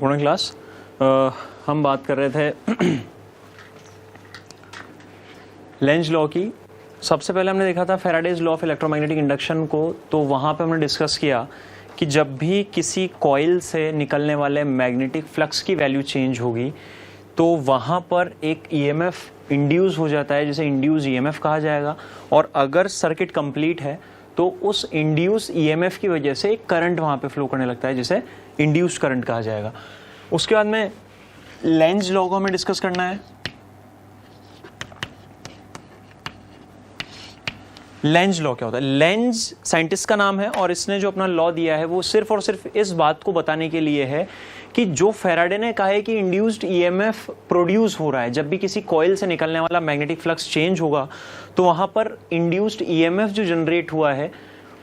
Good class. हम बात कर रहे थे लेंज लॉ की। सबसे पहले हमने देखा था Faraday's law of electromagnetic induction को। तो वहाँ पे हमने डिस्कस किया कि जब भी किसी कॉइल से निकलने वाले मैग्नेटिक फ्लक्स की वैल्यू चेंज होगी तो वहाँ पर एक ईएमएफ इंड्यूस हो जाता है, जिसे इंड्यूस ईएमएफ कहा जाएगा। और अगर सर्किट कंप्लीट है तो उस इंड्यूस ईएमएफ की वजह से एक करंट वहाँ पे फ्लो करने लगता है, जिसे इंड्यूस्ड करंट कहा जाएगा। उसके बाद में लेंज लॉ को हमें डिस्कस करना है। लेंज लॉ क्या होता है? लेंज साइंटिस्ट का नाम है और इसने जो अपना लॉ दिया है वो सिर्फ और सिर्फ इस बात को बताने के लिए है कि जो फैराडे ने कहा है कि इंड्यूस्ड ईएमएफ प्रोड्यूस हो रहा है, जब भी किसी कॉइल से निकलने वाला मैग्नेटिक फ्लक्स चेंज होगा तो वहां पर इंड्यूस्ड ईएमएफ जो जनरेट हुआ है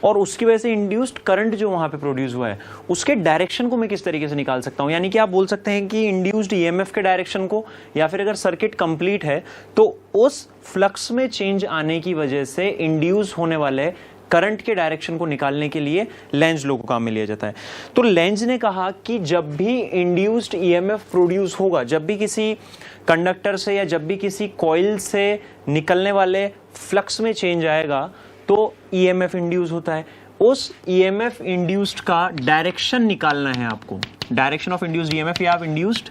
और उसकी वजह से इंड्यूस्ड करंट जो वहां पे प्रोड्यूस हुआ है उसके डायरेक्शन को मैं किस तरीके से निकाल सकता हूं। यानी कि आप बोल सकते हैं कि इंड्यूस्ड ईएमएफ के डायरेक्शन को, या फिर अगर सर्किट कंप्लीट है तो उस फ्लक्स में चेंज आने की वजह से इंड्यूस होने वाले करंट के डायरेक्शन को निकालने के लिए लेंज लॉ को काम में लिया जाता है। तो लेंज ने कहा कि जब भी इंड्यूस्ड ईएमएफ प्रोड्यूस होगा, जब भी किसी कंडक्टर से या जब भी किसी कॉइल से निकलने वाले फ्लक्स में चेंज आएगा तो ईएमएफ इंड्यूस होता है। उस ईएमएफ इंड्यूस्ड का डायरेक्शन निकालना है आपको। डायरेक्शन ऑफ इंड्यूस्ड ईएमएफ या आप इंड्यूस्ड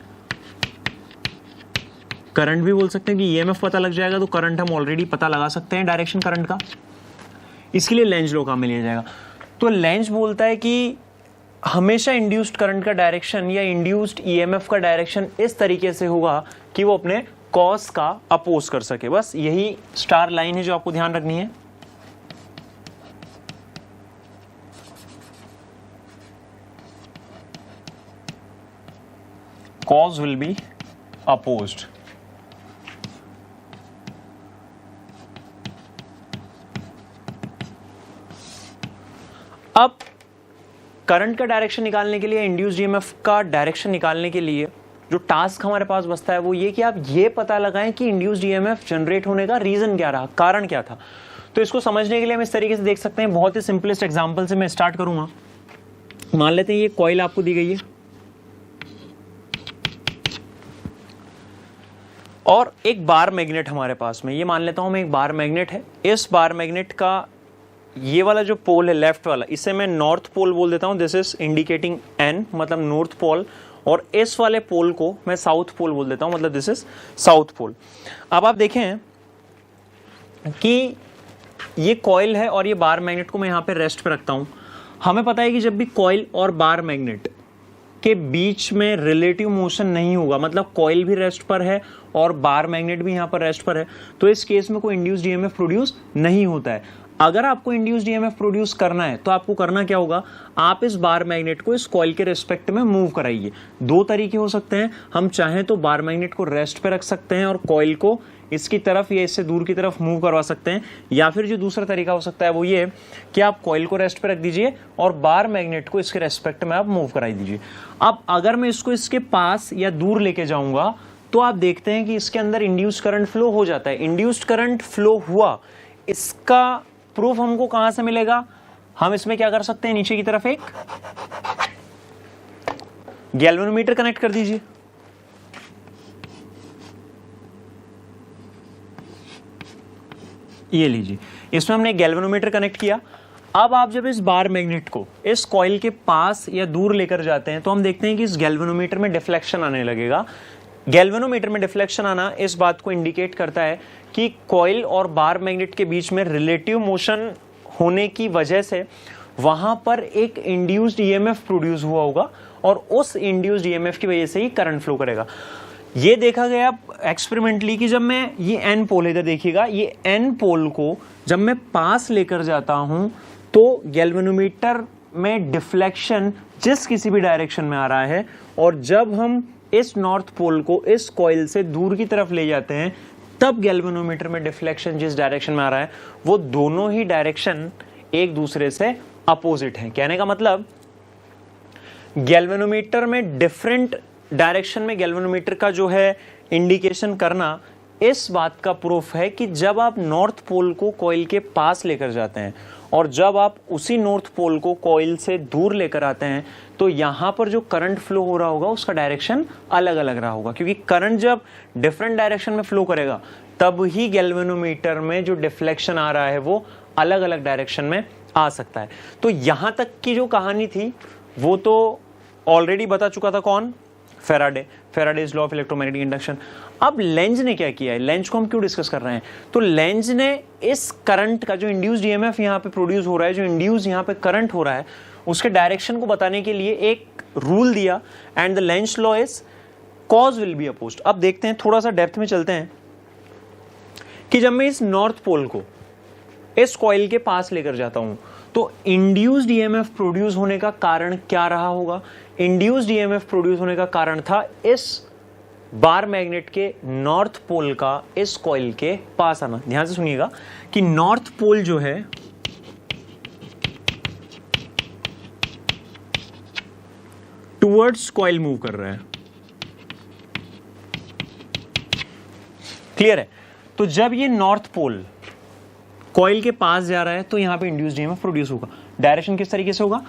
करंट भी बोल सकते हैं कि ईएमएफ पता लग जाएगा तो करंट हम ऑलरेडी पता लगा सकते हैं डायरेक्शन करंट का। इसके लिए लेंज लॉ काम में लिया जाएगा। तो लेंज बोलता है कि हमेशा इंड्यूस्ड करंट का डायरेक्शन या इंड्यूस्ड ईएमएफ का डायरेक्शन इस तरीके से होगा कि वो अपने कॉज का अपोज कर सके। बस यही स्टार लाइन है जो आपको ध्यान रखनी है। cause will be opposed। अब करंट का डायरेक्शन निकालने के लिए, इंड्यूस्ड ईएमएफ का डायरेक्शन निकालने के लिए जो टास्क हमारे पास बचता है वो ये कि आप ये पता लगाएं कि इंड्यूस्ड ईएमएफ जनरेट होने का रीजन क्या रहा, कारण क्या था। तो इसको समझने के लिए हम इस तरीके से देख सकते हैं। बहुत ही सिंपलेस्ट एग्जांपल से मैं स्टार्ट करूंगा। मान लेते हैं ये कॉइल आपको दी गई है और एक बार मैग्नेट हमारे पास में, ये मान लेता हूं मैं एक बार मैग्नेट है। इस बार मैग्नेट का ये वाला जो पोल है लेफ्ट वाला, इसे मैं नॉर्थ पोल बोल देता हूं। दिस इज इंडिकेटिंग एन, मतलब नॉर्थ पोल। और इस वाले पोल को मैं साउथ पोल बोल देता हूं, मतलब दिस इज साउथ पोल। अब आप देखें कि ये कॉइल है और ये बार मैग्नेट को मैं यहां पे रेस्ट पे रखता हूं। हमें पता है कि जब भी कॉइल और बार मैग्नेट के बीच में रिलेटिव मोशन नहीं होगा, मतलब कॉइल भी रेस्ट पर है और बार मैग्नेट भी यहां पर रेस्ट पर है, तो इस केस में कोई इंड्यूस्ड ईएमएफ प्रोड्यूस नहीं होता है। अगर आपको इंड्यूस्ड ईएमएफ प्रोड्यूस करना है तो आपको करना क्या होगा, आप इस बार मैग्नेट को इस कॉइल के रिस्पेक्ट में मूव कराइए। दो तरीके हो सकते हैं। हम चाहें तो बार मैग्नेट को रेस्ट पे रख सकते हैं और कॉइल को इसकी तरफ या इससे दूर की तरफ मूव करवा सकते हैं, या फिर जो दूसरा तरीका हो सकता है वो ये कि आप कॉइल को रेस्ट पे रख दीजिए और बार मैग्नेट को इसके रेस्पेक्ट में आप मूव कराई दीजिए। अब अगर मैं इसको इसके पास या दूर लेके जाऊंगा तो आप देखते हैं कि इसके अंदर इंड्यूस्ड करंट फ्लो हो जाता है। इंड्यूस्ड करंट फ्लो हुआ, इसका प्रूफ हमको कहां से मिलेगा? हम इसमें क्या कर सकते हैं, नीचे की तरफ एक गैल्वेनोमीटर कनेक्ट कर दीजिए। ये लीजिए, इसमें हमने गैल्वेनोमीटर कनेक्ट किया। अब आप जब इस बार मैग्नेट को इस कॉइल के पास या दूर लेकर जाते हैं तो हम देखते हैं कि इस गैल्वेनोमीटर में डिफ्लेक्शन आने लगेगा। गैल्वेनोमीटर में डिफ्लेक्शन आना इस बात को इंडिकेट करता है कि कॉइल और बार मैग्नेट के बीच में रिलेटिव मोशन होने की वजह से वहां पर एक इंड्यूस्ड ईएमएफ प्रोड्यूस हुआ होगा और उस इंड्यूस्ड ईएमएफ की वजह से ही करंट फ्लो करेगा। ये देखा गया एक्सपेरिमेंटली कि जब मैं ये एन पोल, इधर देखिएगा, ये एन पोल को जब मैं पास लेकर जाता हूं तो गैल्वेनोमीटर में डिफ्लेक्शन जिस किसी भी डायरेक्शन में आ रहा है, और जब हम इस नॉर्थ पोल को इस कॉइल से दूर की तरफ ले जाते हैं तब गैल्वेनोमीटर में डिफ्लेक्शन जिस डायरेक्शन में आ रहा है वो दोनों ही डायरेक्शन एक दूसरे से अपोजिट हैं। कहने का मतलब गैल्वेनोमीटर में डिफरेंट डायरेक्शन में गैल्वेनोमीटर का जो है इंडिकेशन करना इस बात का प्रूफ है कि जब आप नॉर्थ पोल को कॉइल के पास लेकर जाते हैं और जब आप उसी नॉर्थ पोल को कॉइल से दूर लेकर आते हैं तो यहां पर जो करंट फ्लो हो रहा होगा उसका डायरेक्शन अलग अलग रहा होगा, क्योंकि करंट जब डिफरेंट डायरेक्शन में फ्लो करेगा तब ही गैल्वेनोमीटर में जो डिफ्लेक्शन आ रहा है वो अलग अलग डायरेक्शन में आ सकता है। तो यहां तक की जो कहानी थी वो तो ऑलरेडी बता चुका था, कौन? Faraday's law of electromagnetic induction. अब लेंज ने क्या किया है, लेंज को हम क्यों डिस्कस कर रहे हैं? तो लेंज ने इस करंट का जो इंड्यूस्ड ईएमएफ यहाँ पे प्रोड्यूस हो रहा है, जो इंड्यूस यहाँ पे करंट हो रहा है, उसके डायरेक्शन को बताने के लिए एक रूल दिया, and the Lenz law is cause will be opposed. अब देखते हैं, थोड़ा सा डेप्थ में चलते हैं कि जब मैं इस नॉर्थ पोल को इस कॉइल के पास लेकर जाता हूं तो इंड्यूस्ड ईएमएफ प्रोड्यूस होने का कारण क्या रहा होगा? इंड्यूस्ड ईएमएफ प्रोड्यूस होने का कारण था इस बार मैग्नेट के नॉर्थ पोल का इस कॉइल के पास आना। ध्यान से सुनिएगा कि नॉर्थ पोल जो है टुवर्ड्स कॉइल मूव कर रहा है। क्लियर है? तो जब ये नॉर्थ पोल कॉइल के पास जा रहा है तो यहां पे इंड्यूस्ड ईएमएफ प्रोड्यूस होगा। डायरेक्शन किस तरीके से होगा?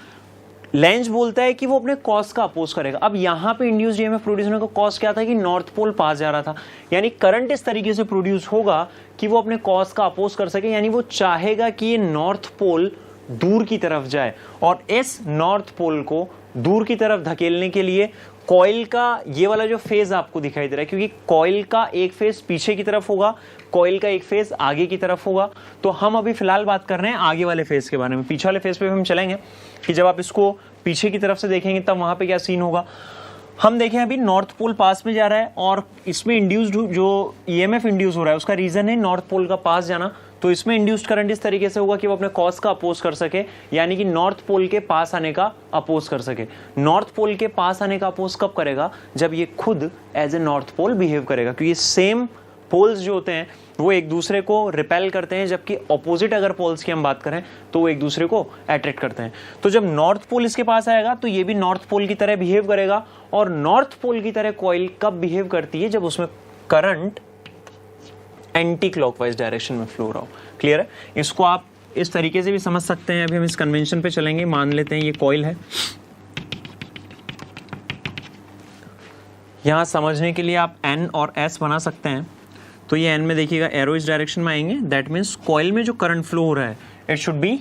लेंज बोलता है कि वो अपने कॉस का अपोज करेगा। अब यहां पे इंड्यूस्ड ईएमएफ प्रोड्यूस होने का कॉस क्या था कि नॉर्थ पोल पास जा रहा था, यानी करंट इस तरीके से प्रोड्यूस होगा कि वो अपने कॉस का अपोज कर सके, यानी वो चाहेगा कि ये नॉर्थ पोल दूर की तरफ जाए, और इस नॉर्थ पोल को दूर की तरफ धकेलने के लिए कॉइल का ये वाला जो फेज आपको दिखाई दे रहा है, क्योंकि कॉइल का एक फेज पीछे की तरफ होगा, कॉइल का एक फेज आगे की तरफ होगा। तो हम अभी फिलहाल बात कर रहे हैं आगे वाले फेज के बारे में, पीछे वाले फेज पे हम चलेंगे कि जब आप इसको पीछे की तरफ से देखेंगे तब वहां पे क्या सीन होगा। हम देखें अभी नॉर्थ पोल पास में जा रहा है और इसमें इंड्यूस्ड जो ईएमएफ इंड्यूस हो रहा है उसका रीजन है नॉर्थ पोल का पास जाना। तो इसमें इंड्यूस्ड करंट इस तरीके से होगा कि वो अपने कॉस का अपोज कर सके, यानी कि नॉर्थ पोल के पास आने का अपोज कर सके। नॉर्थ पोल के पास आने का अपोज कब करेगा? जब ये खुद as a north pole behave करेगा, क्योंकि सेम पोल्स जो होते हैं वो एक दूसरे को रिपेल करते हैं, जबकि ऑपोजिट अगर पोल्स की हम बात करें तो वो एक दूसरे को अट्रैक्ट करते हैं। तो जब नॉर्थ पोल इसके पास आएगा तो ये भी नॉर्थ पोल की तरह बिहेव करेगा, और नॉर्थ पोल की तरह कॉइल कब बिहेव करती है? जब उसमें करंट एंटी क्लॉकवाइज डायरेक्शन में फ्लो रहा हो। क्लियर है? इसको आप इस तरीके से भी समझ सकते हैं। अभी हम इस कन्वेंशन पे चलेंगे। मान लेते हैं ये कॉइल है, यहां समझने के लिए आप एन और एस बना सकते हैं। तो ये एन में देखिएगा एरो इस डायरेक्शन में आएंगे, दैट मीन्स कॉइल में जो करंट फ्लो हो रहा है it should be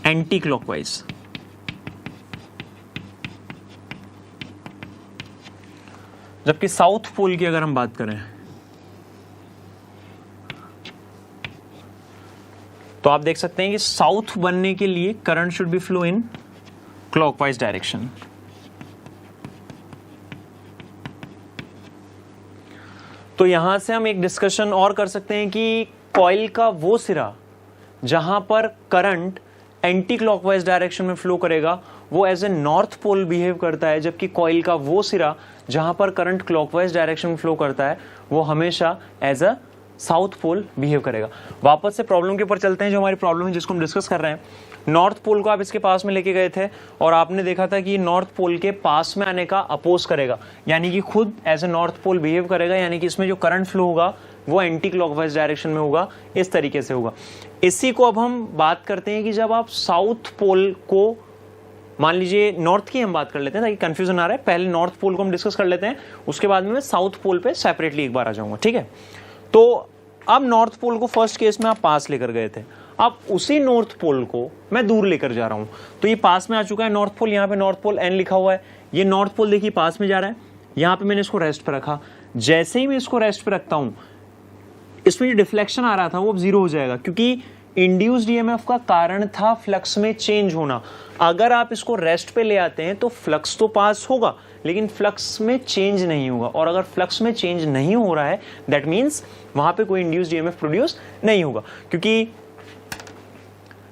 anti clockwise. जबकि साउथ पोल की अगर हम बात करें तो आप देख सकते हैं कि साउथ बनने के लिए current should be flow in clockwise direction. तो यहां से हम एक डिस्कशन और कर सकते हैं कि कॉइल का वो सिरा जहां पर करंट एंटी क्लॉकवाइज डायरेक्शन में फ्लो करेगा वो as a north pole behave करता है, जबकि कॉइल का वो सिरा जहां पर करंट क्लॉकवाइज डायरेक्शन में फ्लो करता है वो हमेशा as a south pole behave करेगा। वापस से प्रॉब्लम के ऊपर चलते हैं, जो हमारी प्रॉब्लम है जिसको हम डिस्कस कर रहे हैं। नॉर्थ पोल को आप इसके पास में लेके गए थे और आपने देखा था कि नॉर्थ पोल के पास में आने का अपोज करेगा, यानी कि खुद as a north pole behave करेगा, यानी कि इसमें जो करंट फ्लो होगा वो एंटी क्लॉकवाइज डायरेक्शन में होगा, इस तरीके से होगा। इसी को अब हम बात करते हैं कि जब आप साउथ पोल को, मान लीजिए नॉर्थ की हम बात कर लेते हैं ताकि कंफ्यूजन आ रहा है, पहले नॉर्थ पोल को हम डिस्कस कर लेते हैं, उसके बाद में मैं साउथ पोल पे सेपरेटली एक बार आ जाऊंगा। ठीक है? तो अब नॉर्थ पोल को फर्स्ट केस में आप पास लेकर गए थे, अब उसी नॉर्थ पोल को मैं दूर लेकर जा रहा हूं। तो ये पास में आ चुका है नॉर्थ पोल, यहां पे नॉर्थ पोल एन लिखा हुआ है, ये नॉर्थ पोल देखिए पास में जा रहा है, यहां पे मैंने इसको रेस्ट पे रखा। जैसे ही मैं इसको रेस्ट पे रखता हूं इसमें जो डिफ्लेक्शन आ रहा था वो अब जीरो हो जाएगा, क्योंकि इंड्यूस्ड ईएमएफ का कारण था फ्लक्स में चेंज होना। अगर आप इसको रेस्ट पे ले आते हैं तो फ्लक्स तो पास होगा लेकिन फ्लक्स में चेंज नहीं होगा, और अगर फ्लक्स में चेंज नहीं हो रहा है दैट मींस वहां पे कोई इंड्यूस्ड ईएमएफ प्रोड्यूस नहीं होगा। क्योंकि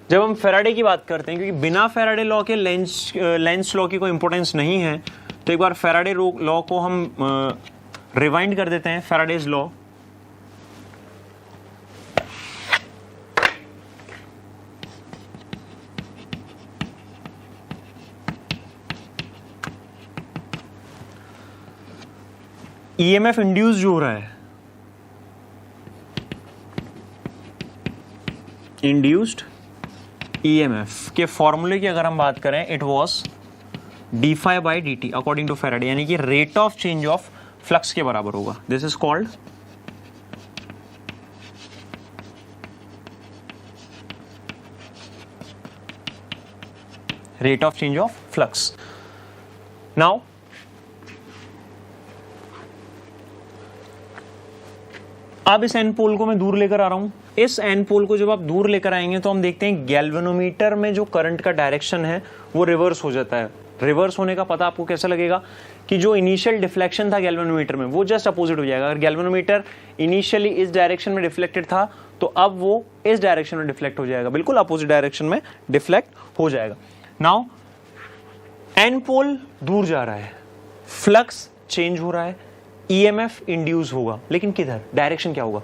जब हम फेराडे की बात करते हैं, क्योंकि बिना फेराडे लॉ के लेंज लॉ की कोई इंपॉर्टेंस नहीं है, तो एक बार फेराडे लॉ को हम रिवाइंड कर देते हैं। फेराडेज लॉ, ईएमएफ इंड्यूस जो हो रहा है, इंड्यूस्ड ईएमएफ के फॉर्मूले की अगर हम बात करें, it was d∅dt according to Faraday, यानी कि rate of change of flux के बराबर होगा. This is called rate of change of flux. Now अब इस एन पोल को मैं दूर लेकर आ रहा हूं. इस एन पोल को जब आप दूर लेकर आएंगे तो हम देखते हैं गैल्वेनोमीटर में जो करंट का डायरेक्शन है वो रिवर्स हो जाता है. रिवर्स होने का पता आपको कैसे लगेगा कि जो इनिशियल डिफ्लेक्शन था गैल्वेनोमीटर में वो जस्ट अपोजिट हो जाएगा. अगर गैल्वेनोमीटर इनिशियली इस डायरेक्शन में डिफ्लेक्टेड था तो अब वो इस डायरेक्शन में डिफ्लेक्ट हो जाएगा, बिल्कुल अपोजिट डायरेक्शन में डिफ्लेक्ट हो जाएगा. नाउ एन पोल दूर जा रहा है, फ्लक्स चेंज हो रहा है, ईएमएफ इंड्यूस होगा, लेकिन किधर, डायरेक्शन क्या होगा.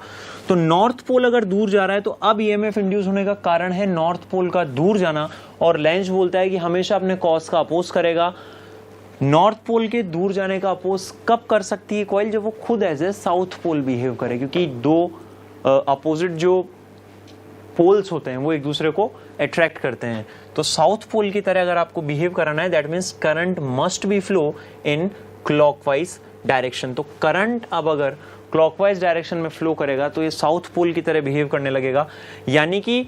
तो नॉर्थ पोल अगर दूर जा रहा है तो अब ईएमएफ इंड्यूस होने का कारण है नॉर्थ पोल का दूर जाना. और लेंज बोलता है कि हमेशा अपने कॉज का अपोज करेगा. नॉर्थ पोल के दूर जाने का अपोज कब कर सकती है कॉइल, जब वो खुद as a south pole behave करे, क्योंकि दो अपोजिट जो पोल्स होते हैं वो एक दूसरे को अट्रैक्ट करते हैं. तो साउथ पोल की तरह अगर आपको बिहेव कराना है, that means current must be flow in clockwise direction. तो करंट अब अगर क्लॉकवाइज डायरेक्शन में फ्लो करेगा तो ये साउथ पोल की तरह बिहेव करने लगेगा. यानी कि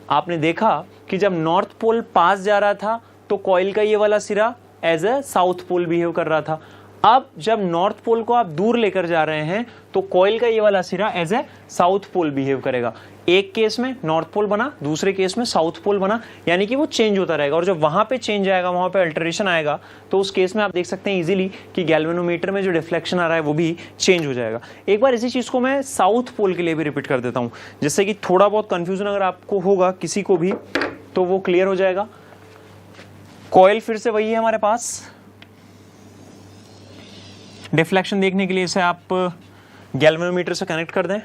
आपने देखा कि जब नॉर्थ पोल पास जा रहा था तो कॉइल का ये वाला सिरा as a south pole behave कर रहा था. अब जब नॉर्थ पोल को आप दूर लेकर जा रहे हैं तो कॉइल का ये वाला सिरा as a south pole behave करेगा. एक केस में नॉर्थ पोल बना, दूसरे केस में साउथ पोल बना, यानी कि वो चेंज होता रहेगा. और जब वहां पे चेंज आएगा, वहां पे अल्टरेशन आएगा, तो उस केस में आप देख सकते हैं इजीली कि गैल्वेनोमीटर में जो डिफ्लेक्शन आ रहा है वो भी चेंज हो जाएगा. एक बार इसी चीज को मैं साउथ पोल के लिए भी रिपीट कर देता हूं, जिससे कि थोड़ा बहुत कंफ्यूजन अगर आपको होगा किसी को भी तो वो क्लियर हो जाएगा. कॉइल फिर से वही है हमारे पास. डिफ्लेक्शन देखने के लिए इसे आप गैल्वेनोमीटर से कनेक्ट कर दें.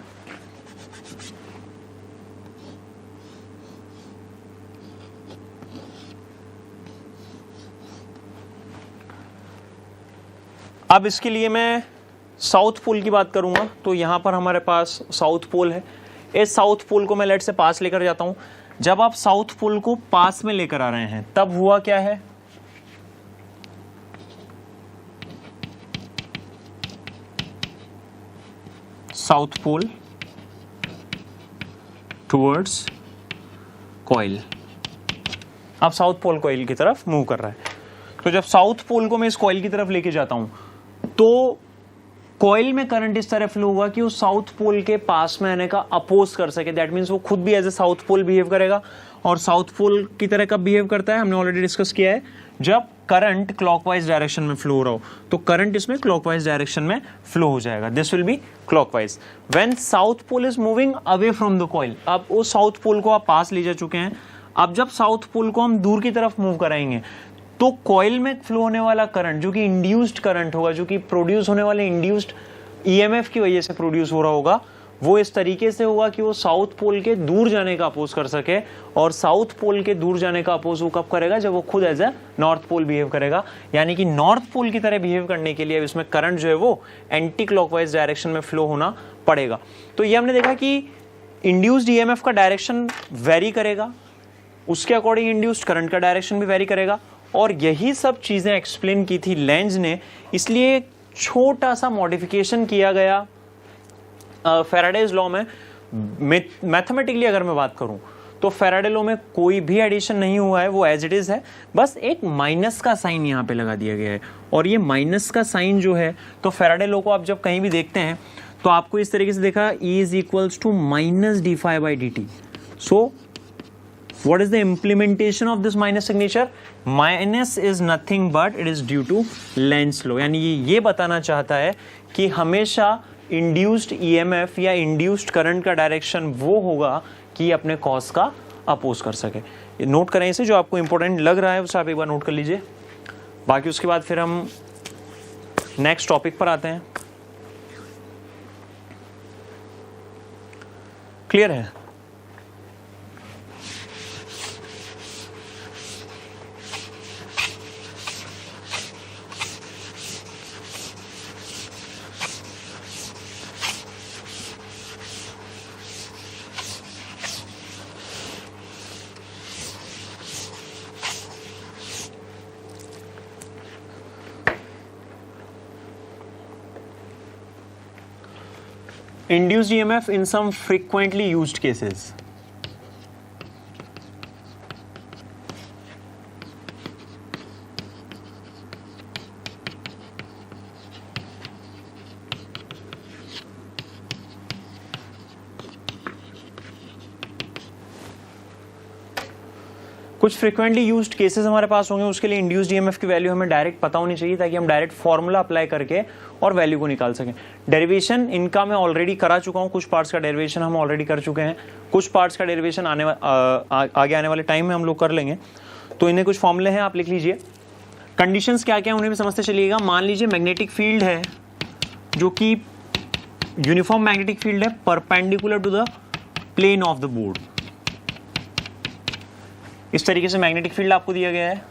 अब इसके लिए मैं साउथ पोल की बात करूंगा. तो यहां पर हमारे पास साउथ पोल है. इस साउथ पोल को मैं लेट से पास लेकर जाता हूं. जब आप साउथ पोल को पास में लेकर आ रहे हैं तब हुआ क्या है, साउथ पोल टुवर्ड्स कॉइल. अब साउथ पोल कॉइल की तरफ मूव कर रहा है. तो जब साउथ पोल को मैं इस कॉइल की तरफ लेके जाता हूं तो कॉइल में करंट इस तरह फ्लो होगा कि वो साउथ पोल के पास में आने का अपोज कर सके. दैट मीन्स वो खुद भी as a south pole behave करेगा. और साउथ पोल की तरह कब बिहेव करता है, हमने ऑलरेडी डिस्कस किया है, जब करंट क्लॉकवाइज डायरेक्शन में फ्लो हो रहा हो. तो करंट इसमें क्लॉकवाइज डायरेक्शन में फ्लो हो जाएगा. This will be clockwise. When south pole is moving away from the coil, अब उस साउथ पोल को आप पास ले जा चुके हैं. अब जब साउथ पोल को हम दूर की तरफ मूव कराएंगे तो कॉइल में फ्लो होने वाला करंट जो कि इंड्यूस्ड करंट होगा, जो कि प्रोड्यूस होने वाले इंड्यूस्ड ईएमएफ की वजह से प्रोड्यूस हो रहा होगा, वो इस तरीके से होगा कि वो साउथ पोल के दूर जाने का अपोज कर सके. और साउथ पोल के दूर जाने का अपोज वो कब करेगा, जब वो खुद as a north pole behave करेगा. यानी कि नॉर्थ पोल की तरह बिहेव करने के लिए अब इसमें करंट जो है वो एंटी क्लॉकवाइज डायरेक्शन में फ्लो होना पड़ेगा. तो ये हमने देखा कि इंड्यूस्ड ईएमएफ का डायरेक्शन वेरी करेगा, उसके अकॉर्डिंग इंड्यूस्ड करंट का डायरेक्शन भी वेरी करेगा. और यही सब चीजें एक्सप्लेन की थी लेंज ने, इसलिए छोटा सा मॉडिफिकेशन किया गया फैराडेज लॉ में. मैथमेटिकली अगर मैं बात करूं तो फैराडे लॉ में कोई भी एडिशन नहीं हुआ है, वो एज इट इज है. बस एक माइनस का साइन यहां पे लगा दिया गया है. और ये माइनस का साइन जो है, तो फैराडे लॉ को आप जब कहीं भी देखते हैं तो आपको इस तरीके से देखा, E is equals to minus d∅dt. So what is the implementation of this minus signature? Minus is nothing but it is due to Lenz law. यानी ये बताना चाहता है कि हमेशा इंड्यूस्ड ईएमएफ या इंड्यूस्ड करंट का डायरेक्शन वो होगा कि अपने कॉज का अपोज कर सके. नोट करें इसे, जो आपको इंपॉर्टेंट लग रहा है उसे आप एक बार नोट कर लीजिए. बाकी उसके बाद फिर हम नेक्स्ट टॉपिक पर आते हैं. क्लियर है? induced EMF in some frequently used cases. कुछ फ्रिक्वेंटली यूज्ड केसेस हमारे पास होंगे, उसके लिए इंड्यूस्ड ईएमएफ की वैल्यू हमें डायरेक्ट पता होनी चाहिए ताकि हम डायरेक्ट फॉर्मूला अप्लाई करके और वैल्यू को निकाल सकें। डेरिवेशन इनका मैं ऑलरेडी करा चुका हूं, कुछ पार्ट्स का डेरिवेशन हम ऑलरेडी कर चुके हैं, कुछ पार्ट्स का डेरिवेशन आगे आने वाले टाइम में हम लोग कर लेंगे। तो इन्हें कुछ फॉर्मूले हैं, आप लिख लीजिए। कंडीशंस क्या क्या उन्हें भी समझते चलिएगा। मान लीजिए मैग्नेटिक फील्ड है जो कि यूनिफॉर्म मैग्नेटिक फील्ड है perpendicular to the plane of the board. इस तरीके से मैग्नेटिक फील्ड आपको दिया गया है।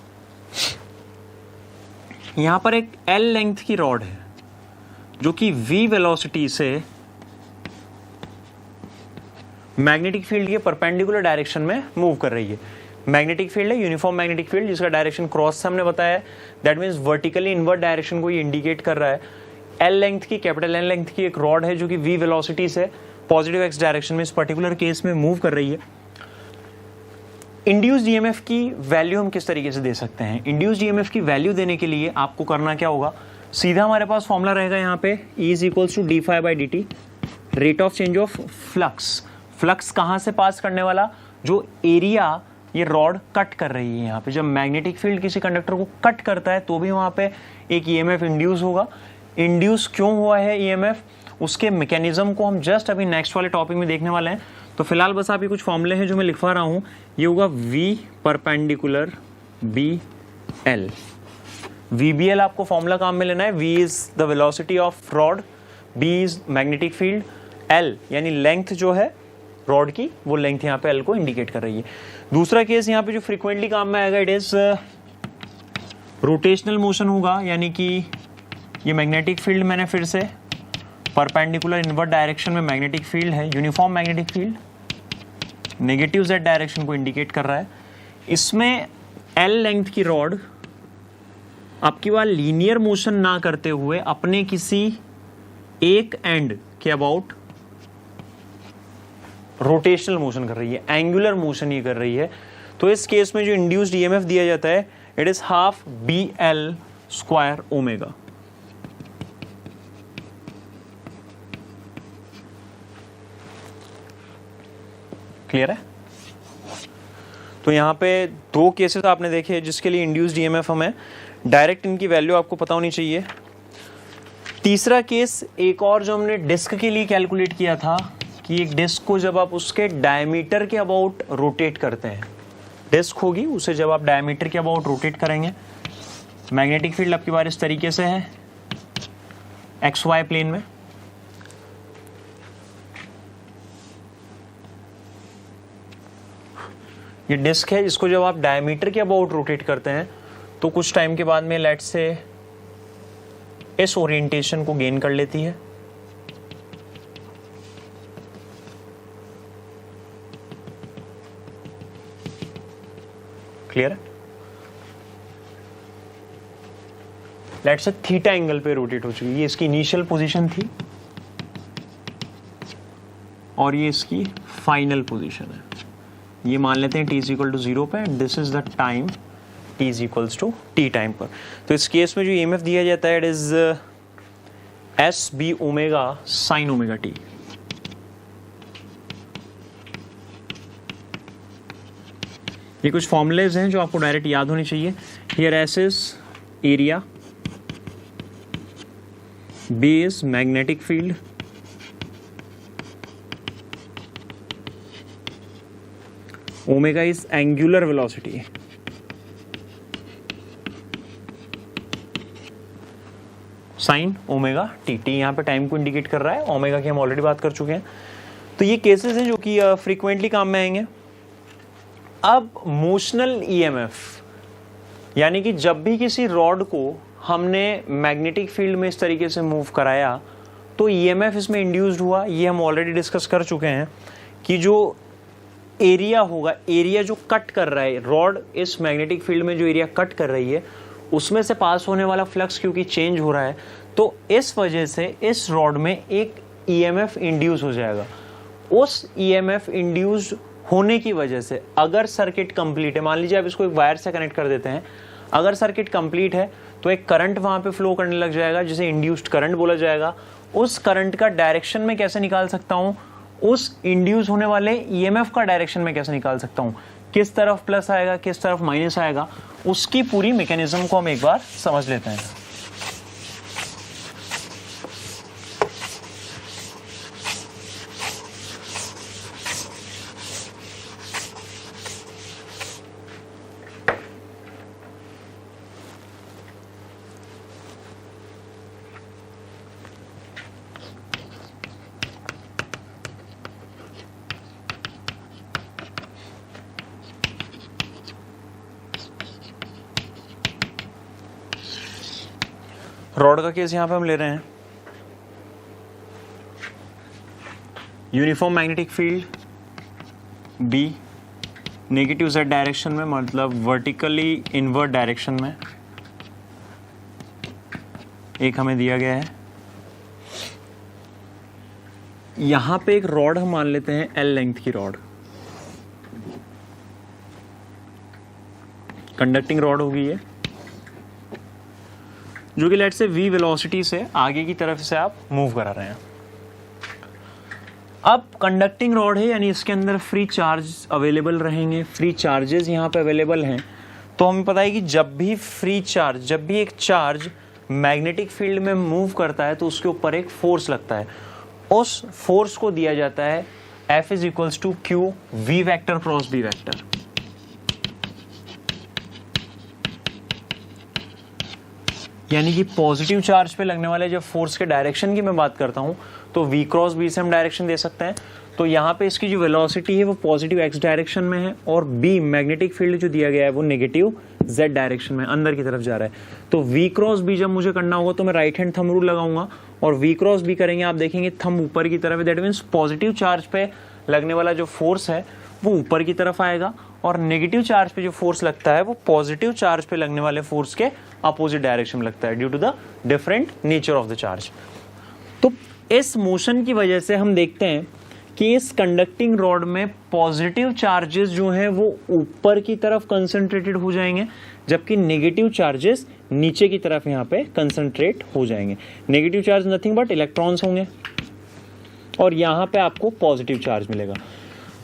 यहां पर एक L लेंथ की रॉड है जो कि V वेलोसिटी से मैग्नेटिक फील्ड के परपेंडिकुलर डायरेक्शन में मूव कर रही है। मैग्नेटिक फील्ड है यूनिफॉर्म मैग्नेटिक फील्ड जिसका डायरेक्शन क्रॉस से हमने बताया है, that means vertically invert direction को ये इंडिकेट कर रहा है। L लेंथ की, कैपिटल L लेंथ की एक रॉड है जो कि V वेलोसिटी से पॉजिटिव x डायरेक्शन में इस पर्टिकुलर केस में मूव कर रही है। इंड्यूस्ड ईएमएफ की वैल्यू हम किस तरीके से दे सकते हैं? इंड्यूस्ड ईएमएफ की वैल्यू देने के लिए आपको करना क्या होगा, सीधा हमारे पास फॉर्मूला रहेगा यहाँ पे E is equals to d∅dt, rate of change of flux. Flux कहाँ से पास करने वाला, जो एरिया ये रॉड कट कर रही है। यहाँ पे जब मैग्नेटिक फील्ड किसी कंडक्टर को कट करता है तो भी वहाँ पे एक ईएमएफ इंड्यूस होगा। इंड्यूस क्यों हुआ है ईएमएफ, उसके मैकेनिज्म को हम जस्ट अभी नेक्स्ट वाले टॉपिक में देखने वाले हैं। तो फिलहाल बस आप ये कुछ फॉर्मूले हैं जो मैं लिखवा रहा हूँ। ये होगा V परपेंडिकुलर BL। VBL आपको फॉर्मूला काम में लेना है। V is the velocity of rod, B is magnetic field, L यानी लेंथ जो है रॉड की, वो लेंथ यहाँ पे L को इंडिकेट कर रही है। दूसरा केस यहाँ पे जो फ्रीक्वेंटली काम में आएगा, इट इज रोटेशनल मोशन होगा, यानी कि ये मैग्नेटिक फील्ड मैंने फिर से परपेंडिकुलर इनवर्ट डायरेक्शन में मैग्नेटिक फील्ड है, uniform magnetic field negative z direction को इंडिकेट कर रहा है। इसमें L लेंथ की रॉड आपकी बात लीनियर मोशन ना करते हुए अपने किसी एक एंड के अबाउट रोटेशनल मोशन कर रही है, एंगुलर मोशन ये कर रही है। तो इस केस में जो इंड्यूस्ड ईएमएफ दिया जाता है, it is half BL square omega. Clear है? तो यहाँ पे दो केसेस आपने देखे जिसके लिए इंड्यूस्ड ईएमएफ हमें डायरेक्ट इनकी वैल्यू आपको पता होनी चाहिए। तीसरा केस एक और जो हमने डिस्क के लिए कैलकुलेट किया था कि एक डिस्क को जब आप उसके डायमीटर के अबाउट रोटेट करते हैं, डिस्क होगी उसे जब आप डायमीटर के अबाउट रोटेट करेंगे, मैग्नेटिक फील्ड आपकी बार इस तरीके से है XY प्लेन में, ये डिस्क है जिसको जब आप डायमीटर के अबाउट रोटेट करते हैं तो कुछ टाइम के बाद में लेट्स से इस ओरिएंटेशन को गेन कर लेती है। क्लियर है? लेट्स से थीटा एंगल पे रोटेट हो चुकी है। ये इसकी इनिशियल पोजीशन थी और ये इसकी फाइनल पोजीशन है। ये मान लेते हैं t इज इक्वल टू 0 पे, this is the time t is equals to t time पर। तो इस केस में जो ईएमएफ दिया जाता है, it is SB omega sine omega t। ये कुछ फॉर्मूलेज हैं जो आपको डायरेक्ट याद होनी चाहिए। Here S is area, B is magnetic field, omega is angular velocity, sine omega T. T यहाँ पे टाइम को इंडिकेट कर रहा है, ओमेगा की हम ऑलरेडी बात कर चुके हैं। तो ये केसेस हैं जो कि फ्रीक्वेंटली काम में आएंगे। अब मोशनल ईएमएफ, यानी कि जब भी किसी रॉड को हमने मैग्नेटिक फील्ड में इस तरीके से मूव कराया तो ईएमएफ इसमें इंड्यूस्ड हुआ। ये हम ऑलरेडी डिस्कस कर चुके हैं कि जो एरिया होगा, एरिया जो कट कर रहा है रॉड, इस मैग्नेटिक फील्ड में जो एरिया कट कर रही है उसमें से पास होने वाला फ्लक्स क्योंकि चेंज हो रहा है, तो इस वजह से इस रॉड में एक ईएमएफ इंड्यूस हो जाएगा। उस ईएमएफ इंड्यूस्ड होने की वजह से अगर सर्किट कंप्लीट है, मान लीजिए आप इसको एक वायर से कनेक्ट कर देते हैं, अगर सर्किट कंप्लीट है तो एक करंट वहां पे फ्लो करने लग जाएगा जिसे इंड्यूस्ड करंट बोला जाएगा। उस करंट का डायरेक्शन में कैसे निकाल सकता हूं, उस इंड्यूस होने वाले ईएमएफ का डायरेक्शन में कैसे निकाल सकता हूं, किस तरफ प्लस आएगा किस तरफ माइनस आएगा, उसकी पूरी मैकेनिज्म को हम एक बार समझ लेते हैं। रॉड का केस यहां पे हम ले रहे हैं। Uniform magnetic field B, negative Z direction में, मतलब वर्टिकली इनवर्ट डायरेक्शन में एक हमें दिया गया है। यहां पे एक रॉड हम मान लेते हैं एल लेंथ की रॉड, कंडक्टिंग रॉड होगी ये, जो कि लेट से v वेलोसिटी से आगे की तरफ से आप मूव करा रहे हैं। अब कंडक्टिंग रॉड है यानी इसके अंदर फ्री चार्ज अवेलेबल रहेंगे, फ्री चार्जेस यहाँ पे अवेलेबल हैं। तो हमें पता है कि जब भी फ्री चार्ज, जब भी एक चार्ज मैग्नेटिक फील्ड में मूव करता है तो उसके ऊपर एक फोर्स लगता है। उस फोर्स को दिया जाता है F is equals to Q V vector cross B vector. यानी कि पॉजिटिव चार्ज पे लगने वाले जब फोर्स के डायरेक्शन की मैं बात करता हूं तो v क्रॉस b से हम डायरेक्शन दे सकते हैं। तो यहाँ पे इसकी जो वेलोसिटी है वो पॉजिटिव x डायरेक्शन में है और b मैग्नेटिक फील्ड जो दिया गया है वो नेगेटिव z डायरेक्शन में अंदर की तरफ जा रहा है। तो v क्रॉस b जब मुझे करना होगा तो मैं राइट हैंड थंब रूल लगाऊंगा और v क्रॉस b करेंगे, आप देखेंगे थंब ऊपर की तरफ है, दैट मीन्स पॉजिटिव चार्ज पे लगने वाला जो फोर्स है वो ऊपर की तरफ आएगा और नेगेटिव चार्ज पे जो फोर्स लगता है वो पॉजिटिव चार्ज पे लगने वाले फोर्स के अपोजिट डायरेक्शन में लगता है due to the different nature of the charge. तो इस मोशन की वजह से हम देखते हैं कि इस कंडक्टिंग रॉड में पॉजिटिव चार्जेस जो हैं वो ऊपर की तरफ कंसंट्रेटेड हो जाएंगे, जबकि नेगेटिव चार्जेस नीचे की तरफ यहाँ पे कंसंट्रेट हो जाएंगे। Negative charge nothing but electrons होंगे और यहाँ पे आपको पॉजिटिव चार्ज मिलेगा।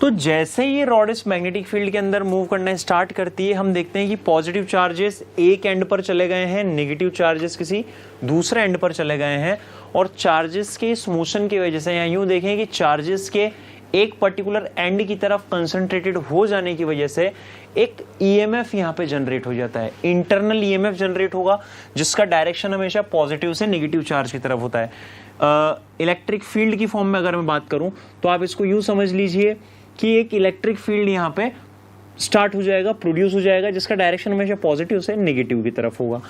तो जैसे ये रॉड इस मैग्नेटिक फील्ड के अंदर मूव करना स्टार्ट करती है, हम देखते हैं कि पॉजिटिव चार्जेस एक एंड पर चले गए हैं, नेगेटिव चार्जेस किसी दूसरे एंड पर चले गए हैं और चार्जेस के इस मोशन की वजह से, या यूं देखें कि चार्जेस के एक पर्टिकुलर एंड की तरफ कंसंट्रेटेड हो जाने की वजह से एक ईएमएफ यहाँ पे जनरेट हो जाता है, इंटरनल ईएमएफ जनरेट होगा जिसका डायरेक्शन हमेशा पॉजिटिव से नेगेटिव चार्ज की तरफ होता है। इलेक्ट्रिक फील्ड की फॉर्म में अगर मैं बात करूं तो आप इसको यूं समझ लीजिए कि एक इलेक्ट्रिक फील्ड यहाँ पे स्टार्ट हो जाएगा, प्रोड्यूस हो जाएगा, जिसका डायरेक्शन हमेशा पॉजिटिव से नेगेटिव की तरफ होगा।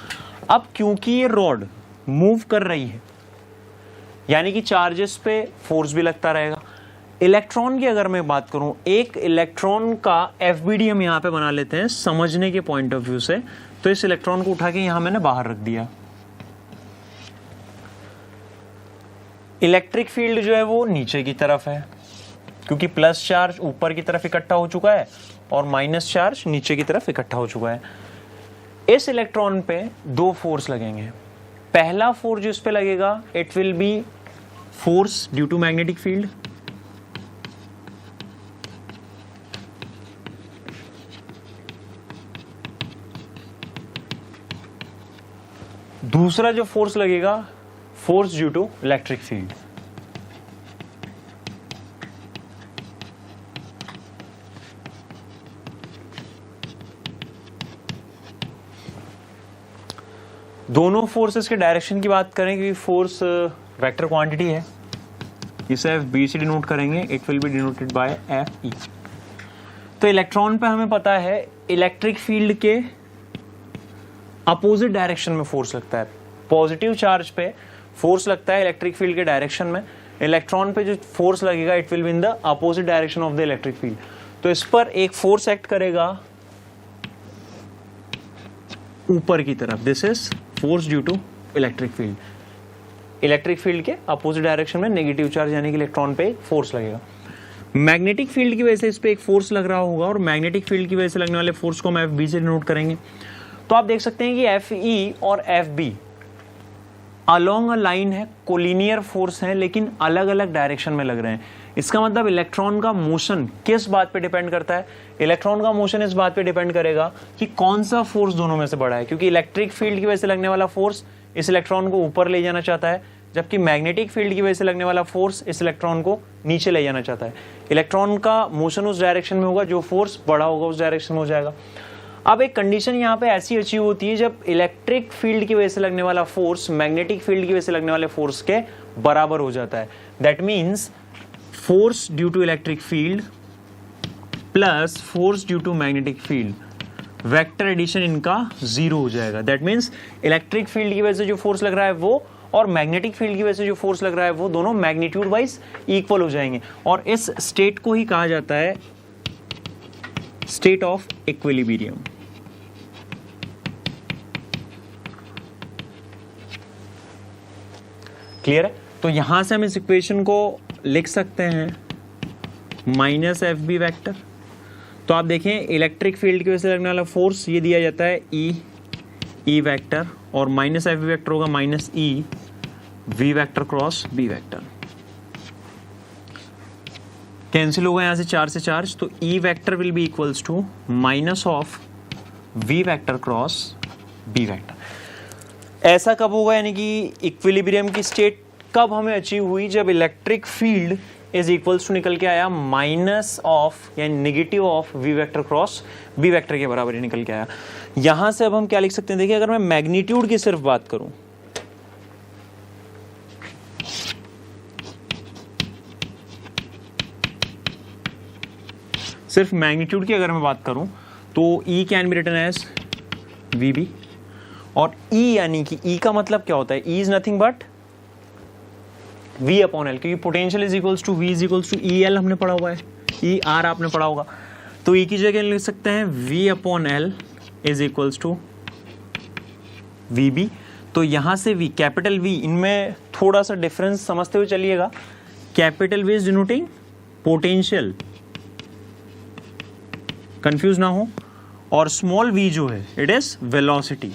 अब क्योंकि ये रॉड मूव कर रही है यानी कि चार्जेस पे फोर्स भी लगता रहेगा। इलेक्ट्रॉन की अगर मैं बात करूं, एक इलेक्ट्रॉन का एफबीडी हम यहाँ पे बना लेते हैं समझने के पॉइंट ऑफ व्यू से। तो इस इलेक्ट्रॉन को उठा के यहां मैंने बाहर रख दिया। इलेक्ट्रिक फील्ड जो है वो नीचे की तरफ है क्योंकि प्लस चार्ज ऊपर की तरफ इकट्ठा हो चुका है और माइनस चार्ज नीचे की तरफ इकट्ठा हो चुका है। इस इलेक्ट्रॉन पे दो फोर्स लगेंगे। पहला फोर्स जो इस पे लगेगा it will be force due to magnetic field, दूसरा जो फोर्स लगेगा force due to electric field. दोनों फोर्सेस के डायरेक्शन की बात करें क्योंकि फोर्स वेक्टर क्वांटिटी है, इसे एफ बी से डिनोट करेंगे, it will be denoted by F E. तो इलेक्ट्रॉन पे हमें पता है इलेक्ट्रिक फील्ड के अपोजिट डायरेक्शन में फोर्स लगता है। पॉजिटिव चार्ज पे फोर्स लगता है इलेक्ट्रिक फील्ड के डायरेक्शन में, इलेक्ट्रॉन पे जो फोर्स लगेगा it will be in the opposite direction of the electric field. तो इस पर एक फोर्स एक्ट करेगा ऊपर की तरफ, this is force due to electric field. Electric field के अपोजिट डायरेक्शन में नेगेटिव चार्ज यानी कि इलेक्ट्रॉन पे फोर्स लगेगा। मैग्नेटिक फील्ड की वजह से इस पे एक फोर्स लग रहा होगा और मैग्नेटिक फील्ड की वजह से लगने वाले फोर्स को हम FB से डिनोट करेंगे। तो आप देख सकते हैं कि FE और FB अलोंग अ लाइन है, कोलिनियर फोर्स है, लेकिन अलग अलग डायरेक्शन में लग रहे हैं। इसका मतलब इलेक्ट्रॉन का मोशन किस बात पे डिपेंड करता है? इलेक्ट्रॉन का मोशन इस बात पे डिपेंड करेगा कि कौन सा फोर्स दोनों में से बड़ा है, क्योंकि इलेक्ट्रिक फील्ड की वजह से लगने वाला फोर्स इस इलेक्ट्रॉन को ऊपर ले जाना चाहता है, जबकि मैग्नेटिक फील्ड की वजह से लगने वाला फोर्स इस इलेक्ट्रॉन को नीचे ले जाना चाहता है। इलेक्ट्रॉन का मोशन उस डायरेक्शन में होगा, जो फोर्स बड़ा होगा उस डायरेक्शन में हो जाएगा। अब एक कंडीशन यहाँ पे ऐसी अचीव होती है जब इलेक्ट्रिक फील्ड की वजह से लगने वाला फोर्स मैग्नेटिक फील्ड की वजह से लगने वाले फोर्स के बराबर हो जाता है। That means force due to electric field plus force due to magnetic field, vector addition इनका 0 हो जाएगा। दैट मीन्स इलेक्ट्रिक फील्ड की वजह से जो फोर्स लग रहा है वो और मैग्नेटिक फील्ड की वजह से जो फोर्स लग रहा है वो दोनों मैग्नीट्यूड वाइज इक्वल हो जाएंगे, और इस स्टेट को ही कहा जाता है स्टेट ऑफ इक्विलिब्रियम। क्लियर है? तो यहां से हम इस इक्वेशन को लिख सकते हैं माइनस FB वेक्टर। तो आप देखें इलेक्ट्रिक फील्ड की वजह से लगने वाला फोर्स ये दिया जाता है E वेक्टर, और माइनस FB वेक्टर होगा minus E V vector cross B vector. Cancel होगा यहां से 4 से चार्ज, तो E vector will be equals to minus of V vector cross B vector. ऐसा कब होगा, यानी कि इक्विलिब्रियम की स्टेट कब हमें अचीव हुई? जब electric field is equals to निकल के आया माइनस ऑफ यानी negative of V vector cross B vector के बराबर ही निकल के आया। यहां से अब हम क्या लिख सकते हैं? देखिए, अगर मैं मैग्नीट्यूड की सिर्फ बात करूं, सिर्फ मैग्नीट्यूड की अगर मैं बात करूं तो E can be written as VB, और E यानी कि E का मतलब क्या होता है? E is nothing but V upon L, क्योंकि potential is equals to V is equals to EL हमने पढ़ा हुआ है, ER आपने पढ़ा होगा। तो E की जगह लिख सकते हैं V upon L is equals to VB। तो यहां से V, कैपिटल V, इनमें थोड़ा सा डिफरेंस समझते हुए चलिएगा। Capital V is denoting potential, confuse ना हो, और स्मॉल v जो है इट इज वेलोसिटी।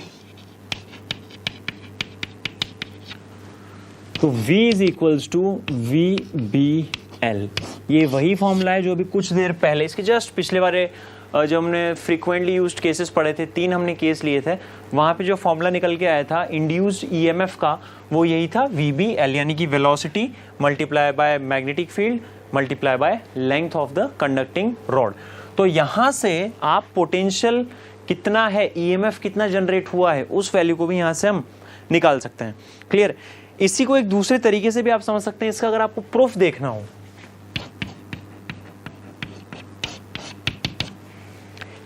तो v is equals to VBL। ये वही फॉर्मूला है जो अभी कुछ देर पहले, इसके जस्ट पिछले बारे जब हमने फ्रीक्वेंटली यूज्ड केसेस पढ़े थे, 3 हमने केस लिए थे, वहां पे जो फॉर्मूला निकल के आया था इंड्यूस्ड EMF का, वो यही था VBL, यानी कि velocity multiply by magnetic field multiply by length of the conducting rod. तो यहां से आप पोटेंशियल कितना है, EMF कितना जनरेट हुआ है, उस वैल्यू को भी यहां से हम निकाल सकते हैं। क्लियर? इसी को एक दूसरे तरीके से भी आप समझ सकते हैं, इसका अगर आपको प्रूफ देखना हो,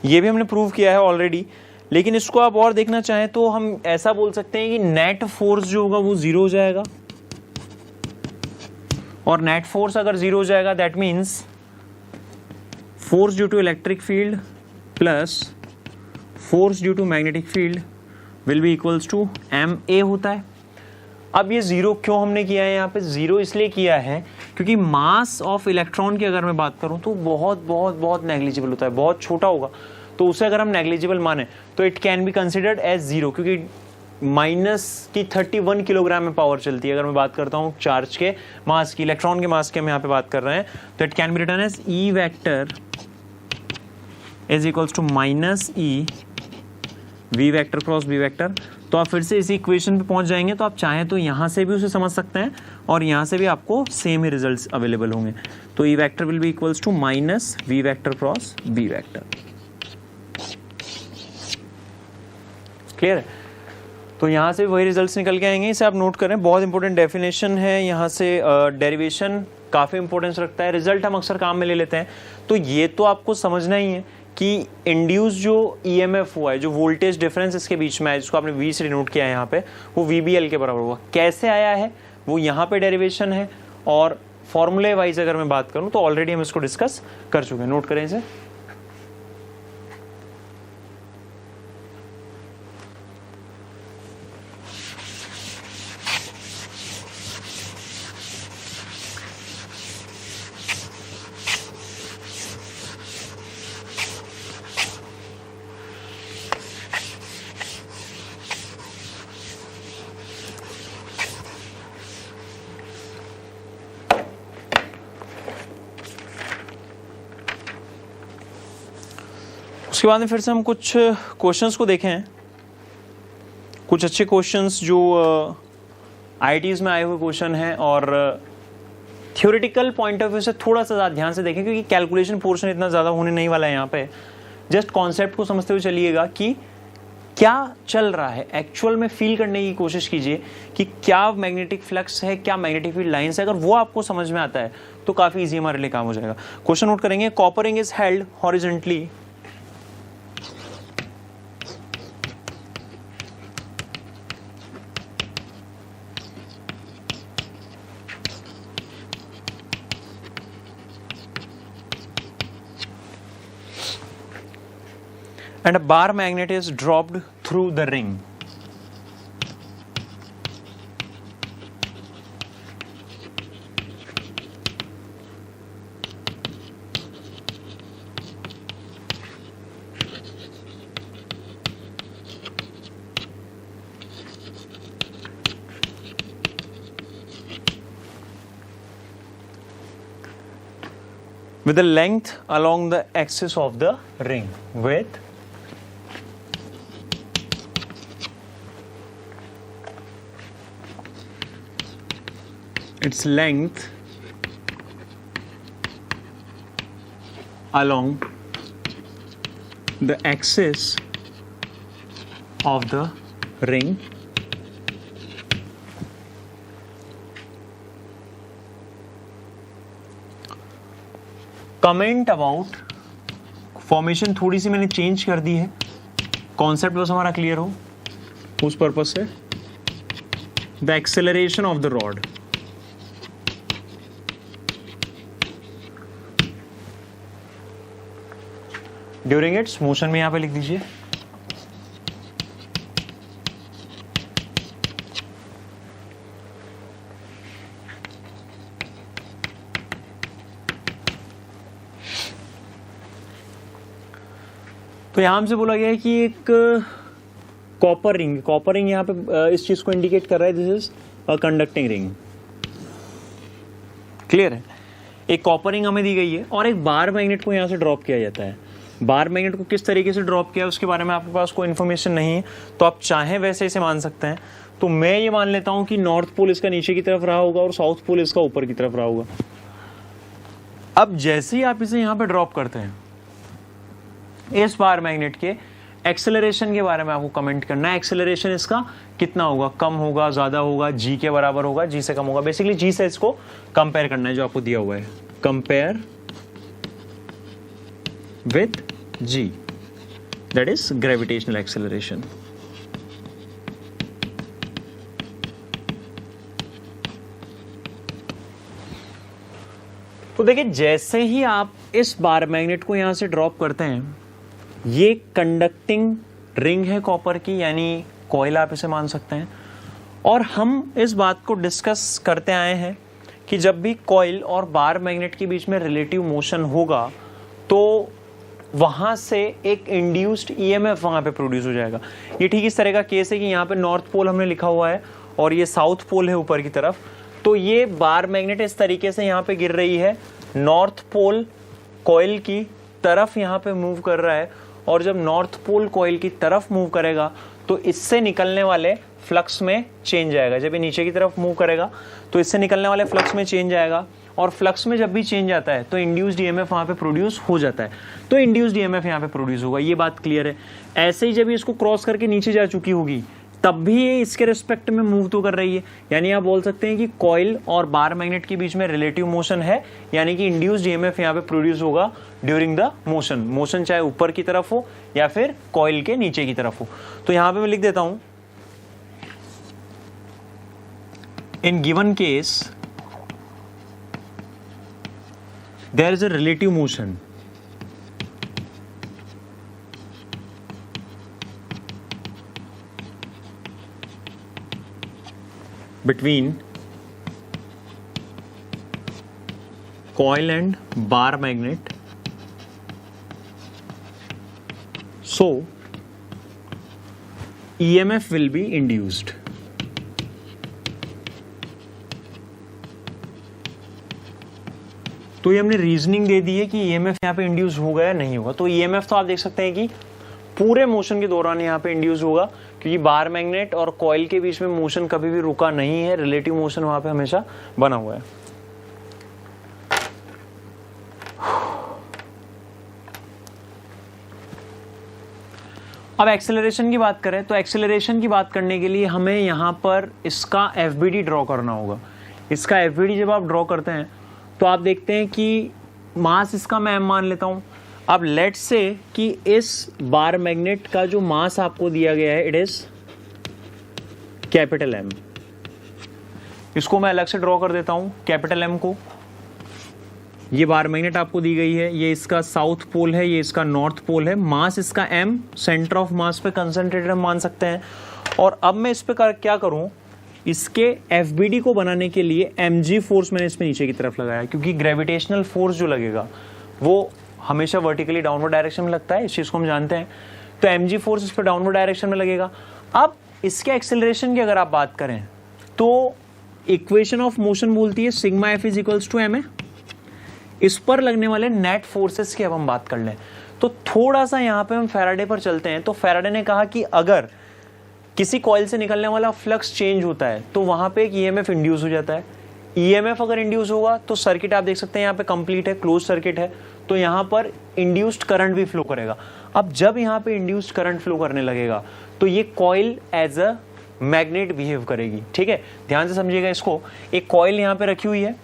ये भी हमने प्रूव किया है ऑलरेडी, लेकिन इसको आप और देखना चाहें तो हम ऐसा बोल सकते हैं कि नेट फोर्स जो होगा वो 0 हो जाएगा, और नेट फोर्स अगर 0 हो जाएगा that means force due to electric field plus force due to magnetic field will be equals to MA होता है। अब ये 0 क्यों हमने किया है? यहाँ पे 0 इसलिए किया है क्योंकि मास ऑफ इलेक्ट्रॉन की अगर मैं बात करूं तो बहुत बहुत बहुत नेग्लिजिबल होता है, बहुत छोटा होगा। तो उसे अगर हम नेग्लिजिबल माने तो it can be considered as 0, क्योंकि माइनस की 31 किलोग्राम में पावर चलती है। अगर मैं बात करता हूँ चार्ज के मास की, इलेक्ट्रॉन के मास के हम यहाँ पे बात कर रहे हैं, तो it can be written as E vector is equals to minus E V vector cross B vector. तो आप फिर से इसी इक्वेशन पे पहुंच जाएंगे, तो आप चाहें तो यहाँ से भी उसे समझ सकते हैं और यहाँ से भी आपको सेम ही रिजल्ट्स अवेलेबल होंगे। तो E vector will be equals to minus V vector cross B vector. Clear है? तो यहाँ से वही रिजल्ट्स निकल के आएंगे, इसे आप नोट करें, बहुत इंपॉर्टेंट डेफिनेशन है। यहाँ से डेरिवेशन काफ़ी इंपॉर्टेंस रखता है, रिजल्ट हम अक्सर काम में ले लेते हैं। तो ये तो आपको समझना ही है कि इंड्यूस जो EMF हुआ है, जो वोल्टेज डिफरेंस इसके बीच में है, जिसको आपने V से डिनोट किया है यहाँ पे, वो VBL के बराबर हुआ। कैसे आया है वो यहाँ पे डेरिवेशन है, और फॉर्मूले वाइज अगर मैं बात करूँ तो ऑलरेडी हम इसको डिस्कस कर चुके हैं। नोट करें इसे। उसके बाद में फिर से हम कुछ क्वेश्चंस को देखें, कुछ अच्छे क्वेश्चंस जो आईआईटीज़ में आए हुए क्वेश्चन हैं और थ्योरेटिकल पॉइंट ऑफ व्यू से थोड़ा सा ज़्यादा ध्यान से देखें, क्योंकि कैलकुलेशन पोर्शन इतना ज़्यादा होने नहीं वाला है यहाँ पे। जस्ट कॉन्सेप्ट को समझते हुए चलिएगा कि क्या चल रहा है, एक्चुअल में फील करने की कोशिश कीजिए कि क्या मैग्नेटिक फ्लक्स है, क्या मैग्नेटिक फील्ड लाइंस है। अगर वो आपको समझ में आता है तो काफ़ी ईजी हमारे लिए काम हो जाएगा। क्वेश्चन नोट करेंगे, copper ring is held horizontally and a bar magnet is dropped through the ring. With the length along the axis of the ring, with its length along the axis of the ring comment about formation थोड़ी सी मैंने change कर दी है, concept बस हमारा clear हो उस purpose से। The acceleration of the rod, during its motion में यहां पे लिख दीजिए। तो यहां हमसे बोला गया है कि एक कॉपर रिंग यहां पे इस चीज को इंडिकेट कर रहा है, this is a conducting ring. Clear है? एक कॉपर रिंग हमें दी गई है और एक बार मैग्नेट को यहां से ड्रॉप किया जाता है। बार मैग्नेट को किस तरीके से ड्रॉप किया उसके बारे में आपके पास कोई इन्फॉर्मेशन नहीं है, तो आप चाहें वैसे इसे मान सकते हैं। तो मैं ये मान लेता हूं कि नॉर्थ पोल इसका नीचे की तरफ रहा होगा और साउथ पोल इसका ऊपर की तरफ रहा होगा। अब जैसे ही आप इसे यहां पे ड्रॉप करते हैं, इस बार मैग्नेट के एक्सेलरेशन के बारे में आपको कमेंट करना है। एक्सेलरेशन इसका कितना होगा, कम होगा, ज्यादा होगा, जी के बराबर होगा, जी से कम होगा। बेसिकली जी से इसको कंपेयर करना है जो आपको दिया हुआ है, compare with g, that is gravitational acceleration. तो देखिए, जैसे ही आप इस बार मैग्नेट को यहां से ड्रॉप करते हैं, ये कंडक्टिंग रिंग है कॉपर की, यानी कॉइल आप इसे मान सकते हैं। और हम इस बात को डिस्कस करते आए हैं कि जब भी कॉइल और बार मैग्नेट के बीच में रिलेटिव मोशन होगा तो वहां से एक इंड्यूस्ड ईएमएफ वहां पे प्रोड्यूस हो जाएगा। ये ठीक इस तरह का केस है कि यहाँ पे नॉर्थ पोल हमने लिखा हुआ है और ये साउथ पोल है ऊपर की तरफ। तो ये बार मैग्नेट इस तरीके से यहाँ पे गिर रही है, नॉर्थ पोल कॉइल की तरफ यहाँ पे मूव कर रहा है, और जब नॉर्थ पोल कॉइल की तरफ मूव करेगा तो इससे निकलने वाले फ्लक्स में चेंज आएगा। जब ये नीचे की तरफ मूव करेगा तो इससे निकलने वाले फ्लक्स में चेंज आएगा, और फ्लक्स में जब भी चेंज आता है तो इंड्यूस्ड ईएमएफ वहां पे प्रोड्यूस हो जाता है। तो इंड्यूस्ड ईएमएफ यहाँ पे प्रोड्यूस होगा, ये बात क्लियर है। ऐसे ही जब इसको क्रॉस करके नीचे जा चुकी होगी तब भी ये इसके रिस्पेक्ट में मूव तो कर रही है, यानी आप बोल सकते हैं कि कॉइल और बार मैग्नेट के बीच में रिलेटिव मोशन है, यानी कि इंड्यूस्ड ईएमएफ यहाँ पे प्रोड्यूस होगा ड्यूरिंग द मोशन। मोशन चाहे ऊपर की तरफ हो या फिर कॉइल के नीचे की तरफ हो। तो यहां पे मैं लिख देता हूं, in given case there is a relative motion between coil and bar magnet, so EMF will be induced. तो ये हमने रीजनिंग दे दी है कि ईएमएफ यहाँ पे इंड्यूस होगा या नहीं होगा। तो ईएमएफ तो आप देख सकते हैं कि पूरे मोशन के दौरान यहाँ पे इंड्यूस होगा, क्योंकि बार मैग्नेट और कॉइल के बीच में मोशन कभी भी रुका नहीं है, रिलेटिव मोशन वहां पे हमेशा बना हुआ है। अब एक्सेलरेशन की बात करें तो एक्सेलरेशन की बात करने के लिए हमें यहाँ पर इसका एफबीडी ड्रॉ करना होगा। इसका एफबीडी जब आप ड्रॉ करते हैं तो आप देखते हैं कि मास इसका मैं m मान लेता हूँ। अब लेट्स से कि इस बार मैग्नेट का जो मास आपको दिया गया है इट इज कैपिटल M। इसको मैं अलग से ड्रॉ कर देता हूँ कैपिटल M को। ये बार मैग्नेट आपको दी गई है, ये इसका साउथ पोल है, ये इसका नॉर्थ पोल है, मास इसका M, सेंटर ऑफ मास पे कंसंट्रेटेड हम मान सकते हैं। और अब मैं इस पे क्या करूं, इसके FBD को बनाने के लिए mg फोर्स मैंने इसमें नीचे की तरफ लगाया, क्योंकि ग्रेविटेशनल फोर्स जो लगेगा वो हमेशा वर्टिकली डाउनवर्ड डायरेक्शन में लगता है, इस चीज को हम जानते हैं। तो mg फोर्स इस पर डाउनवर्ड डायरेक्शन में लगेगा। अब इसके एक्सेलरेशन की अगर आप बात करें तो इक्वेशन ऑफ मोशन बोलती है sigma F is equals to ma। इस पर लगने वाले नेट फोर्सेस की अब हम बात कर लें तो थोड़ा सा यहाँ पे हम फैराडे पर चलते हैं। तो फैराडे ने कहा कि अगर किसी कॉइल से निकलने वाला फ्लक्स चेंज होता है तो वहां पे एक ईएमएफ इंड्यूस हो जाता है। ईएमएफ अगर इंड्यूस होगा तो सर्किट आप देख सकते हैं यहाँ पे कंप्लीट है, क्लोज सर्किट है, तो यहाँ पर इंड्यूस्ड करंट भी फ्लो करेगा। अब जब यहाँ पे इंड्यूस्ड करंट फ्लो करने लगेगा तो ये coil as a magnet behave करेगी। ठीक है, ध्यान से समझिएगा इसको। एक कॉइल यहाँ पे रखी हुई है,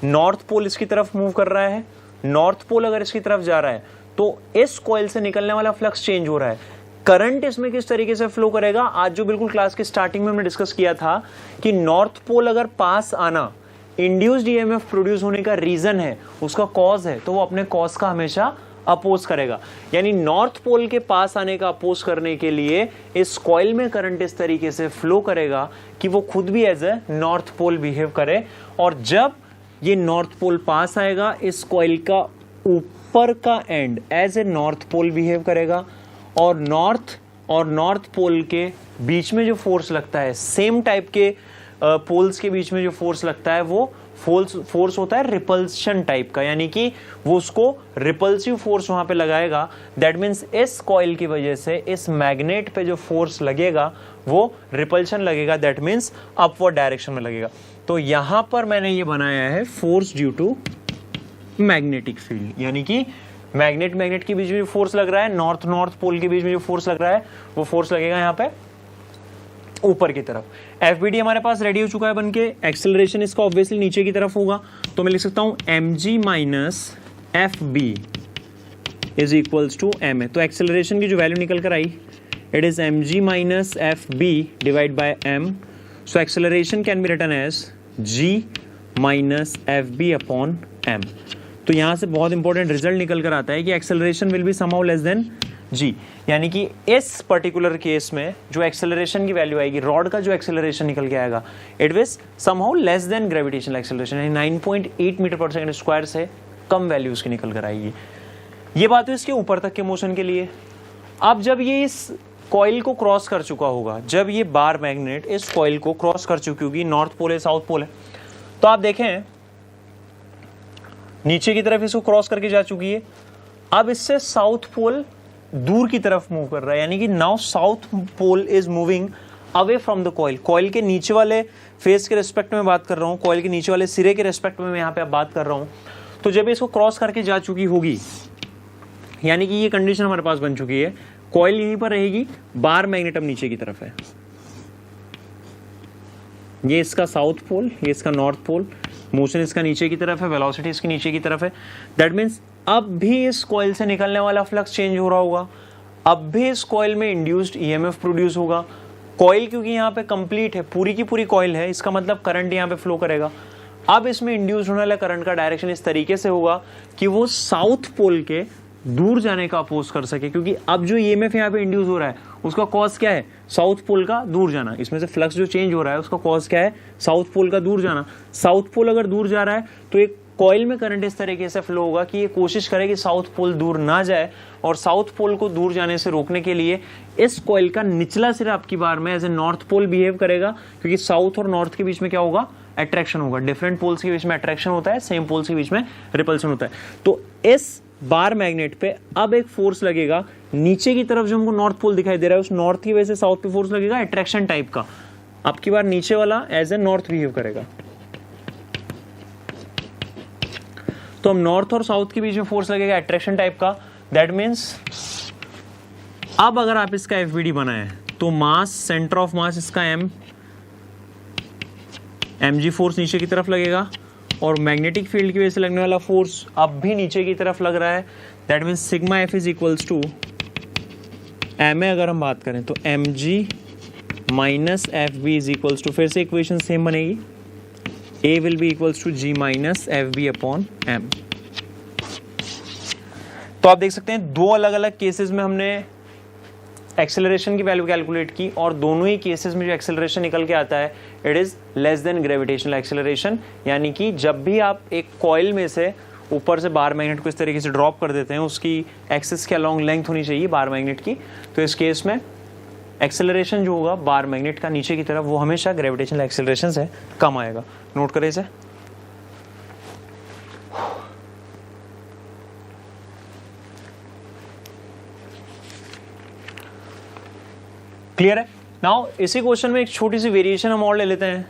नॉर्थ पोल इसकी तरफ मूव कर रहा है, नॉर्थ पोल अगर इसकी तरफ जा रहा है तो इस कॉइल से निकलने वाला फ्लक्स चेंज हो रहा है। करंट इसमें किस तरीके से फ्लो करेगा, आज जो बिल्कुल क्लास के स्टार्टिंग में हमने डिस्कस किया था कि नॉर्थ पोल अगर पास आना इंड्यूस्ड ईएमएफ प्रोड्यूस होने का रीजन है, उसका कॉज है, तो वो अपने कॉज का हमेशा अपोज करेगा। यानी नॉर्थ पोल के पास आने का अपोज करने के लिए इस कॉइल में करंट इस तरीके से फ्लो करेगा कि वो खुद भी as a north pole behave करे। और जब ये नॉर्थ पोल पास आएगा, इस कॉइल का ऊपर का end as a north pole behave करेगा। और नॉर्थ पोल के बीच में जो फोर्स लगता है, सेम टाइप के पोल्स के बीच में जो फोर्स लगता है वो फोर्स होता है रिपल्शन टाइप का, यानी कि वो उसको रिपल्सिव फोर्स वहां पे लगाएगा। दैट मीन्स इस कॉइल की वजह से इस मैग्नेट पे जो फोर्स लगेगा वो रिपल्शन लगेगा, दैट मीन्स अपवर्ड डायरेक्शन में लगेगा। तो यहां पर मैंने ये बनाया है force due to magnetic field, यानी कि मैग्नेट के बीच में जो फोर्स लग रहा है, नॉर्थ पोल के बीच में जो फोर्स लग रहा है वो फोर्स लगेगा यहाँ पे ऊपर की तरफ। एफबीडी हमारे पास रेडी हो चुका है बनके। एक्सेलरेशन इसका ऑब्वियसली नीचे की तरफ होगा, तो मैं लिख सकता हूं mg minus FB is equals to ma। तो एक्सेलरेशन की जो वैल्यू निकल कर आई it is mg minus FB divide by m। So acceleration can be written as g minus FB upon m। तो यहां से बहुत इंपॉर्टेंट रिजल्ट निकल कर आता है कि acceleration will be somehow less than g, यानी कि इस पर्टिकुलर केस में जो एक्सेलरेशन की वैल्यू आएगी, रॉड का जो एक्सेलरेशन निकल के आएगा it will somehow less than gravitational acceleration, यानी 9.8 मीटर पर सेकंड स्क्वायर से कम वैल्यू उसकी निकल कर आएगी। ये बात है इसके ऊपर तक के मोशन के लिए। अब जब ये इस कॉइल को क्रॉस कर चुका होगा, जब ये बार मैग्नेट इस कॉइल को क्रॉस कर चुकी होगी, नॉर्थ पोल है साउथ पोल है, तो आप देखें नीचे की तरफ इसको क्रॉस करके जा चुकी है। अब इससे साउथ पोल दूर की तरफ मूव कर रहा है, यानी कि now south pole is moving away from the coil. Coil के नीचे वाले फेस के रेस्पेक्ट में बात कर रहा हूं, कॉइल के नीचे वाले सिरे के रेस्पेक्ट में मैं यहाँ पे अब बात कर रहा हूं। तो जब इसको क्रॉस करके जा चुकी होगी, यानी कि ये कंडीशन हमारे पास बन चुकी है, कॉइल यहीं पर रहेगी, बार मैग्नेट अब नीचे की तरफ है। ये इसका साउथ पोल, ये इसका नॉर्थ पोल, मोशन इसका नीचे की तरफ है, वेलोसिटी इसकी नीचे की तरफ है। दैट मीन्स अब भी इस कॉइल से निकलने वाला फ्लक्स चेंज हो रहा होगा, अब भी इस कॉइल में इंड्यूस्ड ईएमएफ प्रोड्यूस होगा। कॉइल क्योंकि यहाँ पे कंप्लीट है, पूरी की पूरी कॉइल है, इसका मतलब करंट यहाँ पे फ्लो करेगा। अब इसमें इंड्यूस होने वाला करंट का डायरेक्शन इस तरीके से होगा कि वो साउथ पोल के दूर जाने का अपोज कर सके, क्योंकि अब जो ईएमएफ यहाँ पे इंड्यूस हो रहा है उसका कॉज क्या है, साउथ पोल का दूर जाना। इसमें से फ्लक्स जो चेंज हो रहा है उसका कॉज क्या है, साउथ पोल का दूर जाना। साउथ पोल अगर दूर जा रहा है तो एक कॉइल में करंट इस तरीके से फ्लो होगा कि ये कोशिश करे कि साउथ पोल दूर ना जाए, और साउथ पोल को दूर जाने से रोकने के लिए इस कॉइल का निचला सिरा आपकी बार में as a north pole behave करेगा, क्योंकि साउथ और नॉर्थ के बीच में क्या होगा, अट्रैक्शन होगा। डिफरेंट पोल्स के बीच में अट्रैक्शन होता है, सेम पोल्स के बीच में रिपल्शन होता है। तो इस बार मैग्नेट पे अब एक फोर्स लगेगा नीचे की तरफ, जो हमको नॉर्थ पोल दिखाई दे रहा है, उस नॉर्थ की वजह से साउथ पे फोर्स लगेगा अट्रैक्शन टाइप का। अब की बार नीचे वाला एज ए नॉर्थ बिहेव करेगा, तो हम नॉर्थ और साउथ के बीच में फोर्स लगेगा अट्रैक्शन टाइप का। दैट मीन्स अब अगर आप इसका एफबीडी बनाए तो मास, सेंटर ऑफ मास इसका mg फोर्स नीचे की तरफ लगेगा, और मैग्नेटिक फील्ड की वजह से लगने वाला फोर्स अब भी नीचे की तरफ लग रहा है। That means sigma F is equals to M A, अगर हम बात करें तो mg minus F B is equals to, फिर से इक्वेशन सेम बनेगी, A will be equals to G minus FB upon M। तो आप देख सकते हैं दो अलग अलग केसेस में हमने एक्सेलरेशन की वैल्यू कैलकुलेट की, और दोनों ही केसेस में जो एक्सेलरेशन निकल के आता है it is less than gravitational acceleration. यानी कि जब भी आप एक कॉइल में से ऊपर से बार मैग्नेट को इस तरीके से ड्रॉप कर देते हैं, उसकी एक्सिस के अलॉन्ग लेंथ होनी चाहिए बार मैग्नेट की, तो इस केस में एक्सेलरेशन जो होगा बार मैग्नेट का नीचे की तरफ, वो हमेशा ग्रेविटेशनल एक्सेलरेशन से कम आएगा। नोट करें इसे। क्लियर है? नाउ इसी क्वेश्चन में एक छोटी सी वेरिएशन हम और ले लेते हैं।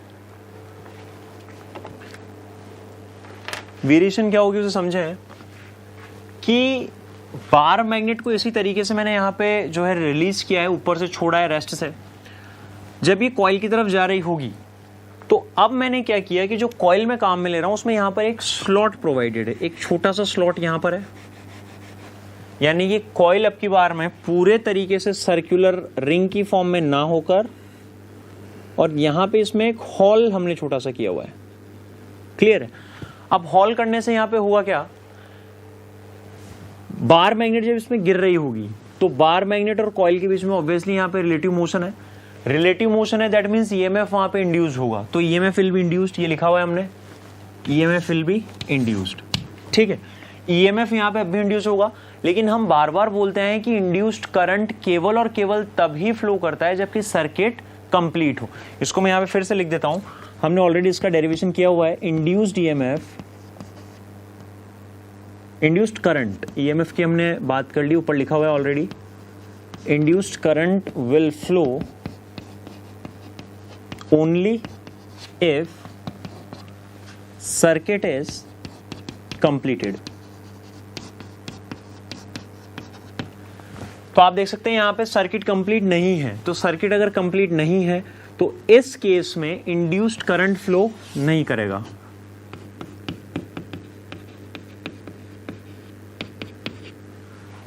वेरिएशन क्या होगी उसे समझें कि बार मैग्नेट को इसी तरीके से मैंने यहाँ पे जो है रिलीज किया है, ऊपर से छोड़ा है रेस्ट से। जब ये कॉइल की तरफ जा रही होगी तो अब मैंने क्या किया कि जो कॉइल में काम में ले रहा हूं उसमें यहाँ पर एक स्लॉट प्रोवाइडेड है, एक छोटा सा स्लॉट यहाँ पर है। यानी कि कॉइल अब की बार में पूरे तरीके से सर्कुलर रिंग की फॉर्म में ना होकर, और यहाँ पे इसमें एक हॉल हमने छोटा सा किया हुआ है। क्लियर है? अब हॉल करने से यहाँ पे हुआ क्या, बार मैग्नेट जब इसमें गिर रही होगी तो बार मैग्नेट और कॉइल के बीच में ऑब्वियसली यहाँ पे रिलेटिव मोशन है। रिलेटिव मोशन है, दैट मींस ईएमएफ वहां पे इंड्यूस होगा, तो ईएमएफ विल बी इंड्यूस्ड, ये लिखा हुआ है हमने, ईएमएफ विल बी इंड्यूस्ड। ठीक है, ईएमएफ यहाँ पे अभी इंड्यूस होगा, लेकिन हम बार बार बोलते हैं कि इंड्यूस्ड करंट केवल और केवल तभी फ्लो करता है जबकि सर्किट कंप्लीट हो। इसको मैं यहाँ पे फिर से लिख देता हूं, हमने ऑलरेडी इसका डेरिवेशन किया हुआ है। Induced EMF, induced current, EMF की हमने बात कर ली, ऊपर लिखा हुआ है already. Induced current will flow only if circuit is completed. तो आप देख सकते हैं यहां पे सर्किट कंप्लीट नहीं है, तो सर्किट अगर कंप्लीट नहीं है तो इस केस में इंड्यूस्ड करंट फ्लो नहीं करेगा।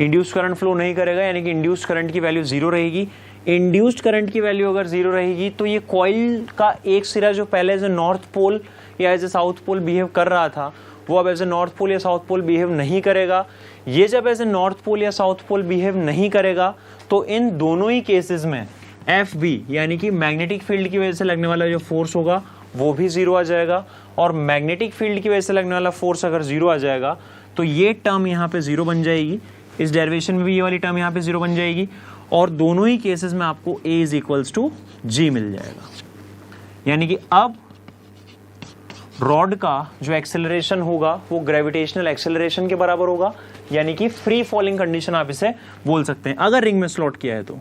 इंड्यूस्ड करंट फ्लो नहीं करेगा, यानी कि इंड्यूस्ड करंट की वैल्यू जीरो रहेगी। इंड्यूस्ड करंट की वैल्यू अगर जीरो रहेगी तो ये कॉइल का एक सिरा जो पहले एज ए नॉर्थ पोल या as a south pole behave कर रहा था, वो अब एज ए नॉर्थ पोल या साउथ पोल बिहेव नहीं करेगा। ये जब एज ए नॉर्थ पोल या साउथ पोल बिहेव नहीं करेगा तो इन दोनों ही केसेस में एफ बी यानी कि मैग्नेटिक फील्ड की वजह से लगने वाला जो फोर्स होगा वो भी जीरो आ जाएगा, और मैग्नेटिक फील्ड की वजह से लगने वाला फोर्स अगर जीरो आ जाएगा तो ये टर्म यहाँ पे जीरो बन जाएगी। इस डेरिवेशन में भी ये वाली टर्म यहाँ पे जीरो बन जाएगी, और दोनों ही केसेस में आपको A is equals to G मिल जाएगा। यानी कि अब रॉड का जो एक्सेलरेशन होगा वो ग्रेविटेशनल एक्सेलरेशन के बराबर होगा, यानी कि फ्री फॉलिंग कंडीशन आप इसे बोल सकते हैं अगर रिंग में स्लॉट किया है तो।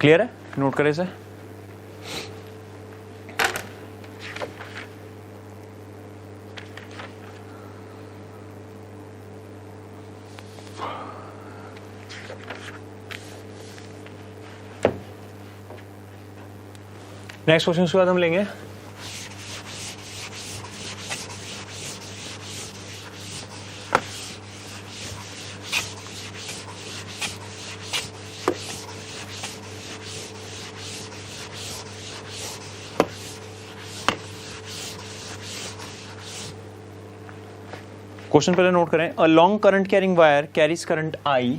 क्लियर है? नोट करें इसे। नेक्स्ट क्वेश्चन के बाद हम लेंगे क्वेश्चन, पहले नोट करें। A long current carrying wire carries current I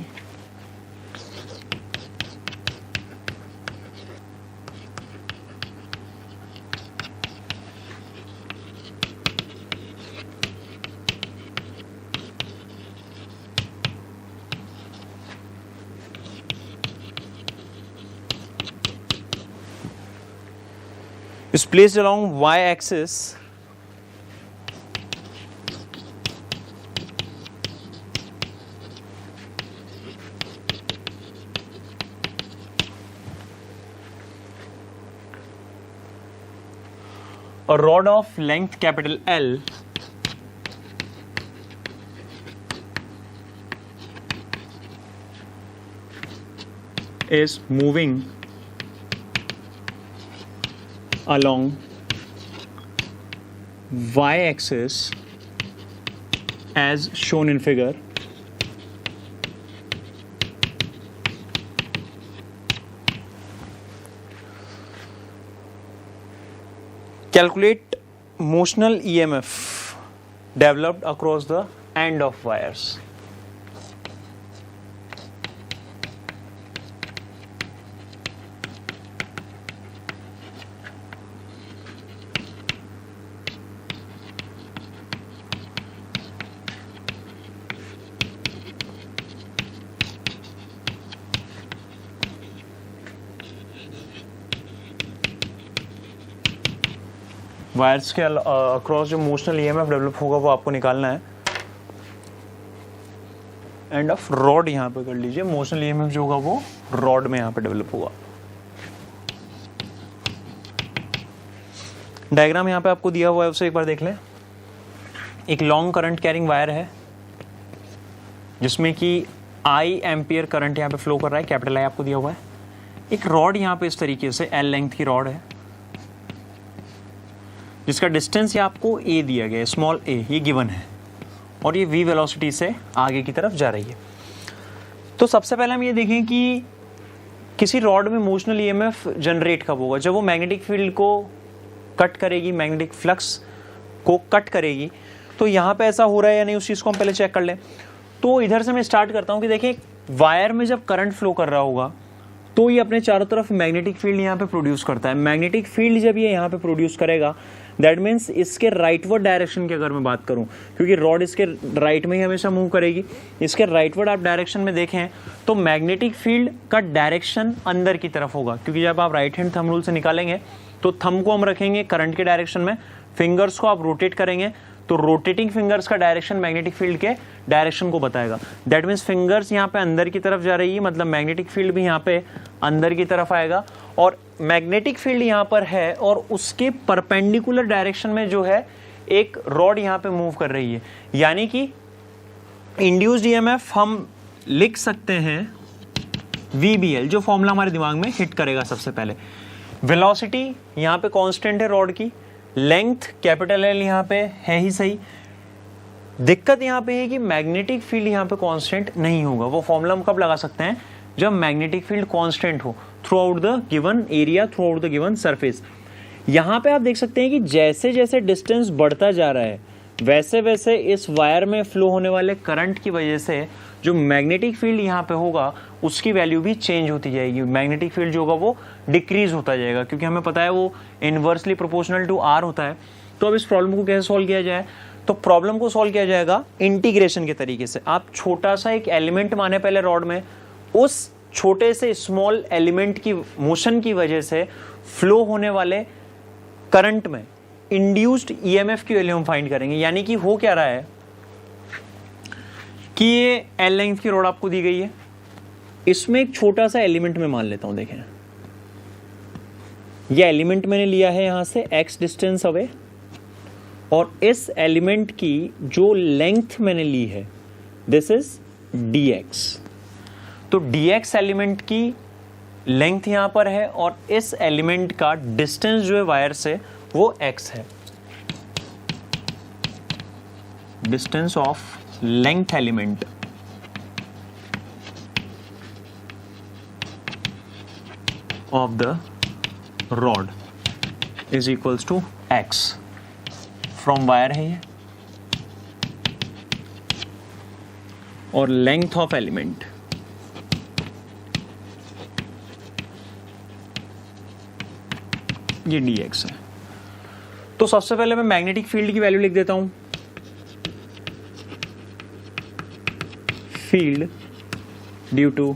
is placed along y axis a rod of length capital L is moving along y axis as shown in figure. Calculate motional EMF developed across the end of wires. Wires के across जो motional EMF develop होगा वो आपको निकालना है. End of rod यहां पे कर लीजिए. मोशनल ईएमएफ जो होगा वो रॉड में यहां पे डेवलप होगा. डायग्राम यहां पे आपको दिया हुआ है, उसे एक बार देख लें. एक लॉन्ग करंट कैरिंग वायर है जिसमें कि आई एम्पियर करंट यहां पे फ्लो कर रहा है. कैपिटल आई आपको दिया हुआ है. एक रॉड यहां पे इस तरीके से एल लेंथ की रॉड है जिसका डिस्टेंस ये आपको ए दिया गया है, स्मॉल ए, ये गिवन है, और ये वी वेलोसिटी से आगे की तरफ जा रही है. तो सबसे पहले हम ये देखें कि किसी रॉड में मोशनल ईएमएफ जनरेट कब होगा. जब वो मैग्नेटिक फील्ड को कट करेगी, मैग्नेटिक फ्लक्स को कट करेगी. तो यहाँ पे ऐसा हो रहा है या नहीं, उस चीज़ को हम पहले चेक कर लें. तो इधर से मैं स्टार्ट करता हूँ कि देखिए वायर में जब करंट फ्लो कर रहा होगा तो ये अपने चारों तरफ मैग्नेटिक फील्ड यहाँ पे प्रोड्यूस करता है. मैग्नेटिक फील्ड जब ये यहाँ पे प्रोड्यूस करेगा, दैट मीन्स इसके राइटवर्ड डायरेक्शन की अगर मैं बात करूं, क्योंकि रॉड इसके राइट में ही हमेशा मूव करेगी, इसके राइटवर्ड आप डायरेक्शन में देखें तो मैग्नेटिक फील्ड का डायरेक्शन अंदर की तरफ होगा. क्योंकि जब आप राइट हैंड थंब रूल से निकालेंगे तो थंब को हम रखेंगे करंट के डायरेक्शन में, फिंगर्स को आप रोटेट करेंगे तो रोटेटिंग फिंगर्स का डायरेक्शन मैग्नेटिक फील्ड के डायरेक्शन को बताएगा. दैट मीन्स फिंगर्स यहाँ पे अंदर की तरफ जा रही है, मतलब मैग्नेटिक फील्ड भी यहाँ पे अंदर की तरफ आएगा. और मैग्नेटिक फील्ड यहाँ पर है और उसके परपेंडिकुलर डायरेक्शन में जो है एक रॉड यहाँ पे मूव कर रही है. यानी कि इंड्यूस्ड ईएमएफ हम लिख सकते हैं VBL, जो फॉर्मूला हमारे दिमाग में हिट करेगा. सबसे पहले वेलोसिटी यहाँ पे कांस्टेंट है रॉड की, लेंथ कैपिटल L यहाँ पे है ही सही. दिक्कत यहाँ पे है कि मैग्नेटिक फील्ड यहाँ पे कांस्टेंट नहीं होगा. वो फॉर्मूला हम कब लगा सकते हैं, जब मैग्नेटिक फील्ड कांस्टेंट हो through out the given area, through out the given surface. यहाँ पे आप देख सकते हैं कि जैसे जैसे डिस्टेंस बढ़ता जा रहा है वैसे वैसे इस वायर में फ्लो होने वाले करंट की वजह से जो मैग्नेटिक फील्ड यहाँ पे होगा उसकी वैल्यू भी चेंज होती जाएगी. मैग्नेटिक फील्ड जो होगा वो डिक्रीज होता जाएगा, क्योंकि हमें पता है वो इनवर्सली प्रोपोर्शनल टू आर होता है. तो अब इस प्रॉब्लम को कैसे सॉल्व किया जाए, तो प्रॉब्लम को सॉल्व किया जाएगा इंटीग्रेशन के तरीके से. आप छोटा सा एक एलिमेंट माने पहले रॉड में, उस छोटे से स्मॉल एलिमेंट की मोशन की वजह से फ्लो होने वाले करंट में इंड्यूस्ड ईएमएफ की वैल्यू हम फाइंड करेंगे. यानी कि हो क्या रहा है कि ये एल लेंथ की रॉड आपको दी गई है, इसमें एक छोटा सा एलिमेंट में मान लेता हूं. देखें ये एलिमेंट मैंने लिया है यहां से x डिस्टेंस अवे, और इस एलिमेंट की जो लेंथ मैंने ली है दिस इज dx. तो dx एलिमेंट की लेंथ यहां पर है और इस एलिमेंट का डिस्टेंस जो है वायर से वो x है. Distance of length element of the rod is equals to x. From wire है ये, और लेंथ ऑफ एलिमेंट ये dx है. तो सबसे पहले मैं मैग्नेटिक फील्ड की वैल्यू लिख देता हूं. Field due to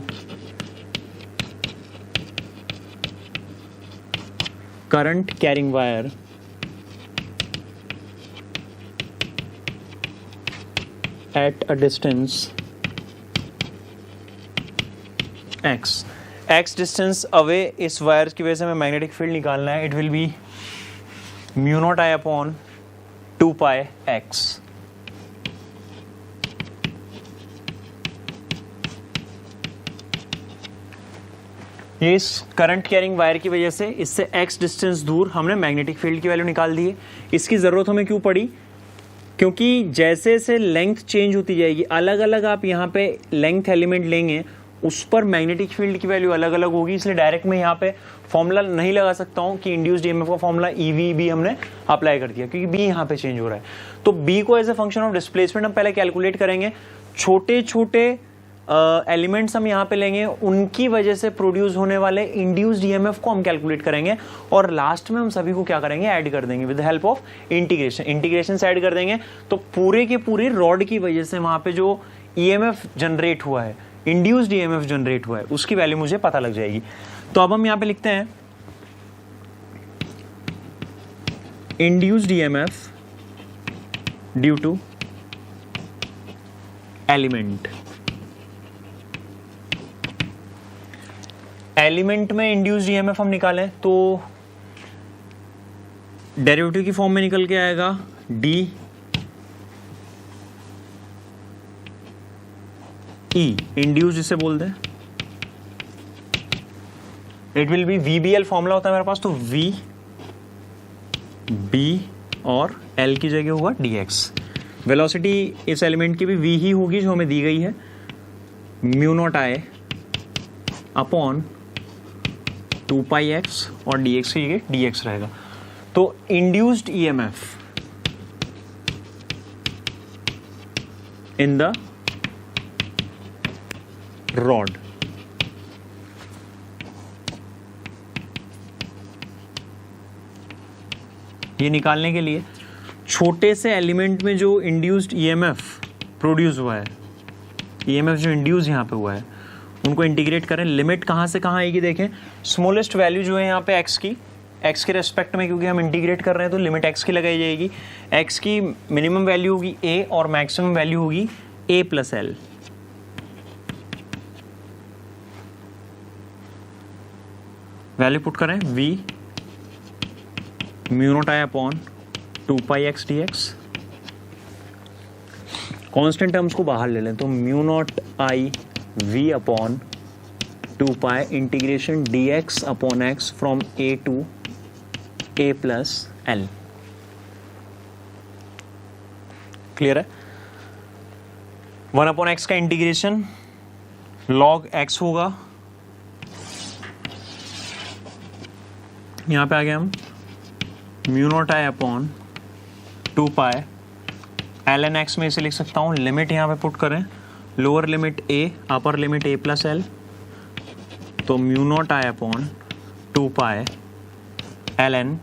current carrying wire at a distance x distance away इस वायर की वजह से हमें मैग्नेटिक फील्ड निकालना है. It will be mu naught I upon 2 pi x. ये इस करंट कैरिंग वायर की वजह से इससे x डिस्टेंस दूर हमने मैग्नेटिक फील्ड की वैल्यू निकाल दी है. इसकी जरूरत हमें क्यों पड़ी? क्योंकि जैसे जैसे लेंथ चेंज होती जाएगी, अलग अलग आप यहाँ पे लेंथ एलिमेंट लेंगे, उस पर मैग्नेटिक फील्ड की वैल्यू अलग अलग होगी. इसलिए डायरेक्ट मैं यहाँ पे फॉर्मूला नहीं लगा सकता हूँ कि इंड्यूस्ड ईएमएफ का फॉर्मूला ईवी बी हमने अप्लाई कर दिया, क्योंकि बी यहाँ पे चेंज हो रहा है. तो बी को as a function of displacement हम पहले कैलकुलेट करेंगे. छोटे छोटे एलिमेंट्स हम यहाँ पे लेंगे, उनकी वजह से प्रोड्यूस होने वाले इंड्यूस्ड ईएमएफ को हम कैलकुलेट करेंगे, और लास्ट में हम सभी को क्या करेंगे, ऐड कर देंगे विद हेल्प ऑफ इंटीग्रेशन से ऐड कर देंगे. तो पूरे के पूरे रॉड की वजह से वहां पे जो ईएमएफ जनरेट हुआ है, इंड्यूस्ड ईएमएफ जनरेट हुआ है, उसकी वैल्यू मुझे पता लग जाएगी. तो अब हम यहाँ पे लिखते हैं induced EMF due to element. एलिमेंट में इंड्यूस्ड ईएमएफ हम निकालें तो डेरिवेटिव की फॉर्म में निकल के आएगा डी ई, इंड्यूस जिसे बोलते हैं. It will B VBL formula होता है मेरे पास, तो वी बी और एल की जगह हुआ डीएक्स. वेलोसिटी इस एलिमेंट की भी वी ही होगी जो हमें दी गई है, mu naught I upon 2 pi x, और dx की जगह dx रहेगा. तो induced EMF in the rod ये निकालने के लिए छोटे से एलिमेंट में जो इंड्यूस्ड ईएमएफ प्रोड्यूस हुआ है, ईएमएफ जो इंड्यूस यहां पे हुआ है, उनको इंटीग्रेट करें. लिमिट कहां से कहां आएगी देखें. स्मॉलेस्ट वैल्यू जो है यहाँ पे x के रेस्पेक्ट में, क्योंकि हम इंटीग्रेट कर रहे हैं तो लिमिट x की लगाई जाएगी. x की मिनिमम वैल्यू होगी a और मैक्सिमम वैल्यू होगी a plus L. Value put करें v mu naught I upon 2 pi x d x. Constant terms को बाहर ले लें तो mu naught I v upon 2 pi integration dx upon x from a to a plus L. Clear है? 1 upon x का integration log x होगा. यहां पे आ गया हम mu naught I upon 2 pi L N X में इसे लिख सकता हूं. लिमिट यहां पे पुट करें, lower limit a, upper limit a plus L, तो mu naught I upon 2 pi L N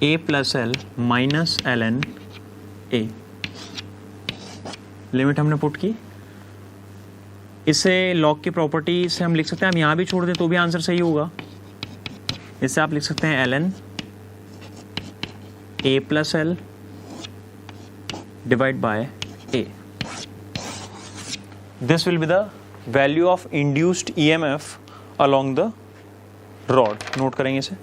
a plus L minus L N A. Limit हमने पुट की. इसे लॉग की प्रॉपर्टी से हम लिख सकते हैं, हम यहां भी छोड़ दें तो भी आंसर सही होगा. इससे आप लिख सकते हैं L N a plus L divide by a. This will be the value of induced EMF along the rod. Note करेंगे इसे.